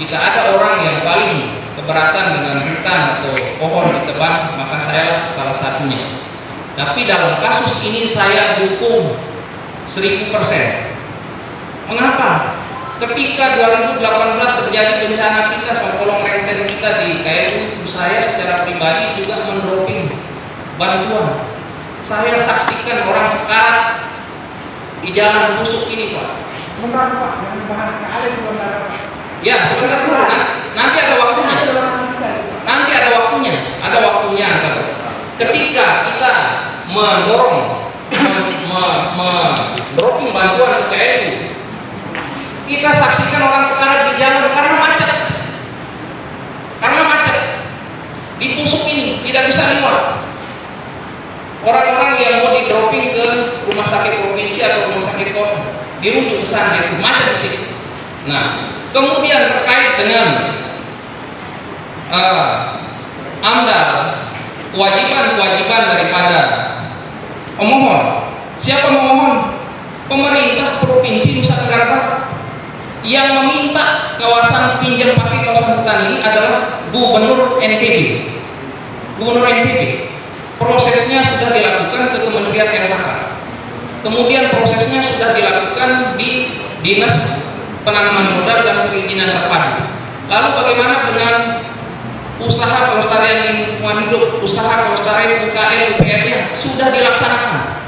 Jika ada orang yang paling keberatan dengan hutan atau pohon ditebang, maka saya salah satunya. Tapi dalam kasus ini saya dukung 1000%. Mengapa? Ketika 2018 terjadi bencana kita sama kolong renten kita di KLU, saya secara pribadi juga mendroping bantuan. Saya saksikan orang sekarat di jalan busuk ini Pak. Sebentar Pak, jangan bahas kalian sebentar. Ya sebentar dulu, nanti ada waktunya. Nanti ada waktunya, Ketika kita mendorong, mendroping bantuan ke KLU, kita saksikan orang sekarat di jalan karena macet. Di pusuk ini tidak bisa lewat. Orang-orang yang mau di-dropping ke rumah sakit provinsi atau rumah sakit kota dirujuk ke sana, itu macet di situ. Nah, kemudian terkait dengan amdal, kewajiban daripada pemohon. Siapa memohon? Pemerintah Provinsi Nusa Tenggara Barat. Yang meminta kawasan pinjam pakai kawasan hutan ini adalah Gubernur NTB. Prosesnya sudah dilakukan ke Kementerian LHK. Kemudian prosesnya sudah dilakukan di Dinas Penanaman Modal dan Perizinan Terpadu. Lalu bagaimana dengan usaha pelestarian lingkungan hidup, usaha pelestarian UKM, UPR-nya sudah dilaksanakan.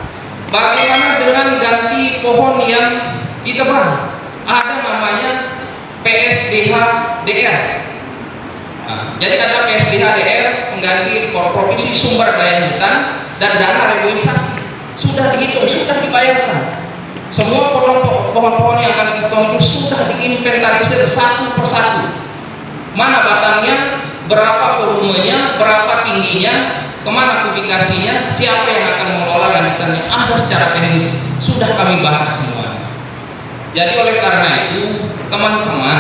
Bagaimana dengan ganti pohon yang ditebang? Ada namanya PSDH-DR. Nah, jadi ada PSDH-DR pengganti provinsi sumber daya hutan dan dana reboisasi. Sudah dihitung, sudah dibayarkan. Semua pohon-pohon yang akan ditebang sudah diinventarisir satu persatu. Mana batangnya, berapa volumenya, berapa tingginya, kemana publikasinya, siapa yang akan mengelola lanjutannya, ada secara teknis, sudah kami bahas semua. Jadi oleh karena itu, teman-teman,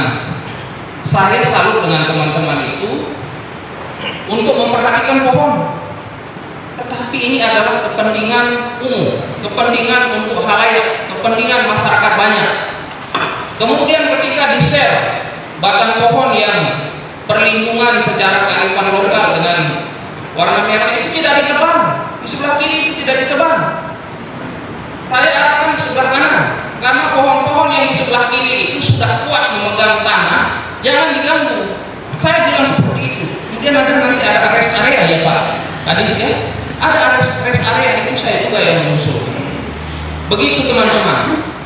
saya salut dengan teman-teman itu untuk memperhatikan pohon. Tetapi ini adalah kepentingan umum, kepentingan untuk halayak, kepentingan masyarakat banyak. Kemudian batang pohon yang perlindungan secara kearifan lokal dengan warna merah itu tidak ditebang, di sebelah kiri itu tidak ditebang. Saya arahkan di sebelah kanan, karena pohon-pohon yang di sebelah kiri itu sudah kuat memegang tanah, jangan diganggu. Saya bilang seperti itu. Kemudian nanti ada rest area ya Pak, tadi ya ada rest area itu saya juga yang mengusulkan. Begitu teman-teman.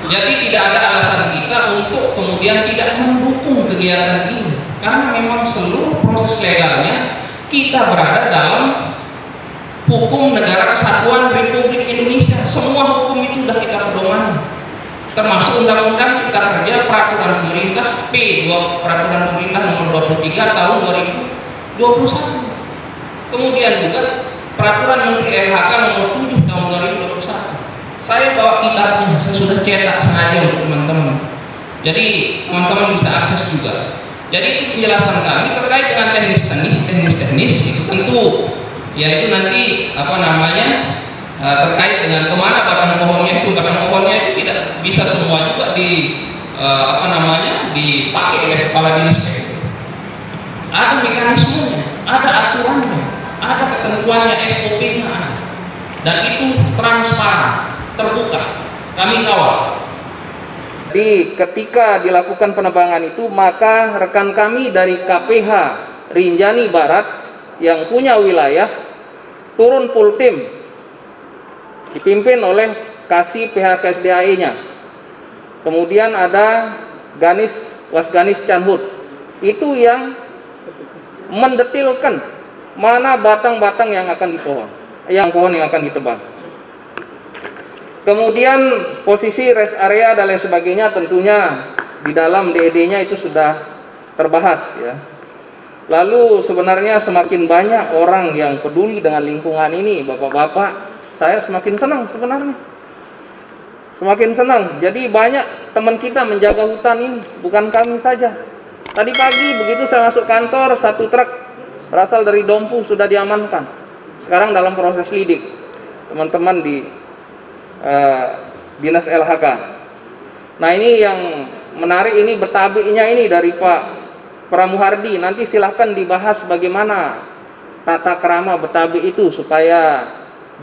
Jadi tidak ada alasan kita untuk kemudian tidak mendukung kegiatan ini, karena memang seluruh proses legalnya kita berada dalam hukum negara kesatuan Republik Indonesia. Semua hukum itu sudah kita pedomani, termasuk undang-undang cipta kerja, peraturan pemerintah peraturan pemerintah nomor 23 tahun 2021. Kemudian juga peraturan Menteri LHK nomor 7 tahun 2021. Saya bawa kitabnya, saya sudah cetak sengaja untuk teman-teman. Jadi teman-teman bisa akses juga. Jadi itu penjelasan kami terkait dengan teknis itu tentu yaitu nanti terkait dengan kemana batang pohonnya itu tidak bisa semua juga dipakai oleh kepala dinas itu. Ada mekanismenya, ada aturannya, ada ketentuannya, SOP-nya, dan itu transparan, terbuka, kami kawal. Jadi ketika dilakukan penebangan itu, maka rekan kami dari KPH Rinjani Barat yang punya wilayah turun full tim, dipimpin oleh Kasih PHKSDAE-nya. Kemudian ada Wasganis Canhut, itu yang mendetilkan mana batang-batang yang akan pohon yang akan ditebang. Kemudian posisi rest area dan lain sebagainya tentunya di dalam DED-nya itu sudah terbahas ya. Lalu sebenarnya semakin banyak orang yang peduli dengan lingkungan ini, Bapak-bapak, saya semakin senang sebenarnya. Semakin senang. Jadi banyak teman kita menjaga hutan ini, bukan kami saja. Tadi pagi begitu saya masuk kantor, satu truk berasal dari Dompu sudah diamankan. Sekarang dalam proses lidik. Teman-teman di Dinas LHK. Nah ini yang menarik, ini betabiknya ini dari Pak Pramuhardi. Nanti silahkan dibahas bagaimana tata kerama betabik itu supaya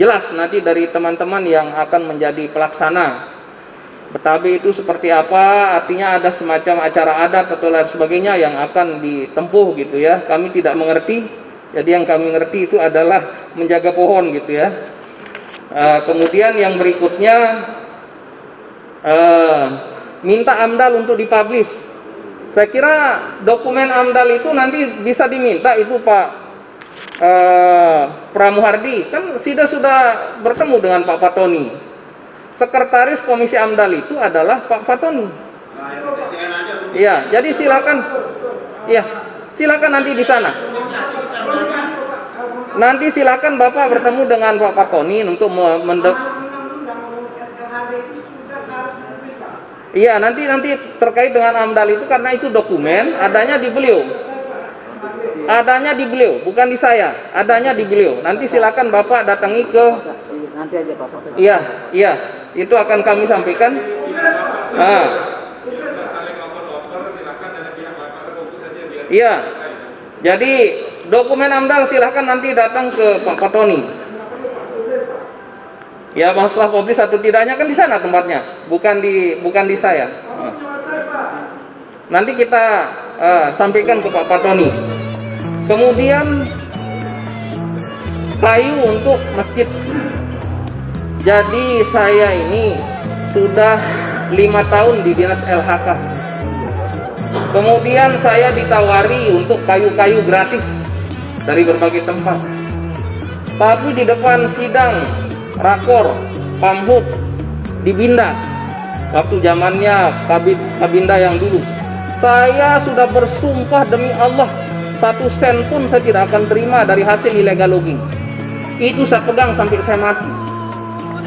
jelas nanti dari teman-teman yang akan menjadi pelaksana. Betabik itu seperti apa, artinya ada semacam acara adat atau lain sebagainya yang akan ditempuh gitu ya. Kami tidak mengerti, jadi yang kami ngerti itu adalah menjaga pohon gitu ya. Kemudian yang berikutnya minta AMDAL untuk dipublish. Saya kira dokumen AMDAL itu nanti bisa diminta itu Pak Pramuhardi. Kan sudah bertemu dengan Pak Fatoni. Sekretaris Komisi AMDAL itu adalah Pak Fatoni. Iya, jadi silakan nanti di sana. Nanti silakan Bapak bertemu dengan Pak Fatoni untuk Iya, nanti terkait dengan AMDAL itu, karena itu dokumen adanya di beliau. Adanya di beliau, bukan di saya. Adanya di beliau. Nanti silakan Bapak datangi ke nanti aja Pak Sofyan. Iya, itu akan kami sampaikan. Iya. Jadi dokumen AMDAL silahkan nanti datang ke Pak Fatoni. Ya, masalah publis atau tidaknya kan di sana tempatnya, bukan di saya. Nanti kita sampaikan ke Pak Fatoni. Kemudian kayu untuk masjid. Jadi saya ini sudah 5 tahun di Dinas LHK. Kemudian saya ditawari untuk kayu-kayu gratis dari berbagai tempat. Tapi di depan sidang rakor Pamhut di Binda, waktu zamannya Kabinda yang dulu, saya sudah bersumpah demi Allah 1 sen pun saya tidak akan terima dari hasil illegal logging. Itu saya pegang sampai saya mati.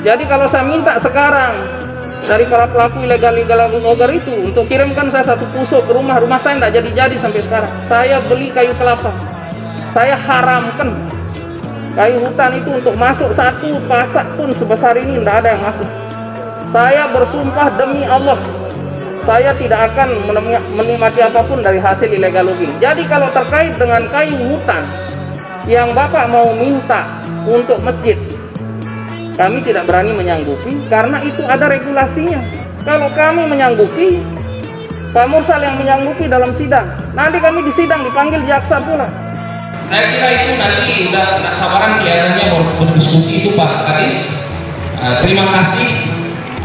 Jadi kalau saya minta sekarang dari para pelaku illegal logger itu untuk kirimkan saya 1 pusuk ke rumah saya tidak jadi sampai sekarang. Saya beli kayu kelapa, saya haramkan kayu hutan itu untuk masuk 1 pasak pun sebesar ini, tidak ada yang masuk. Saya bersumpah demi Allah, saya tidak akan menikmati apapun dari hasil illegal logging. Jadi kalau terkait dengan kayu hutan yang Bapak mau minta untuk masjid, kami tidak berani menyanggupi karena itu ada regulasinya. Kalau kami menyanggupi, Pak Mursal yang menyanggupi dalam sidang. Nanti kami di sidang dipanggil jaksa pula. Saya kira itu nanti udah sabaran biasanya berdiskusi itu Pak Kadis. Terima kasih.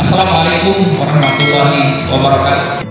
Assalamualaikum warahmatullahi wabarakatuh.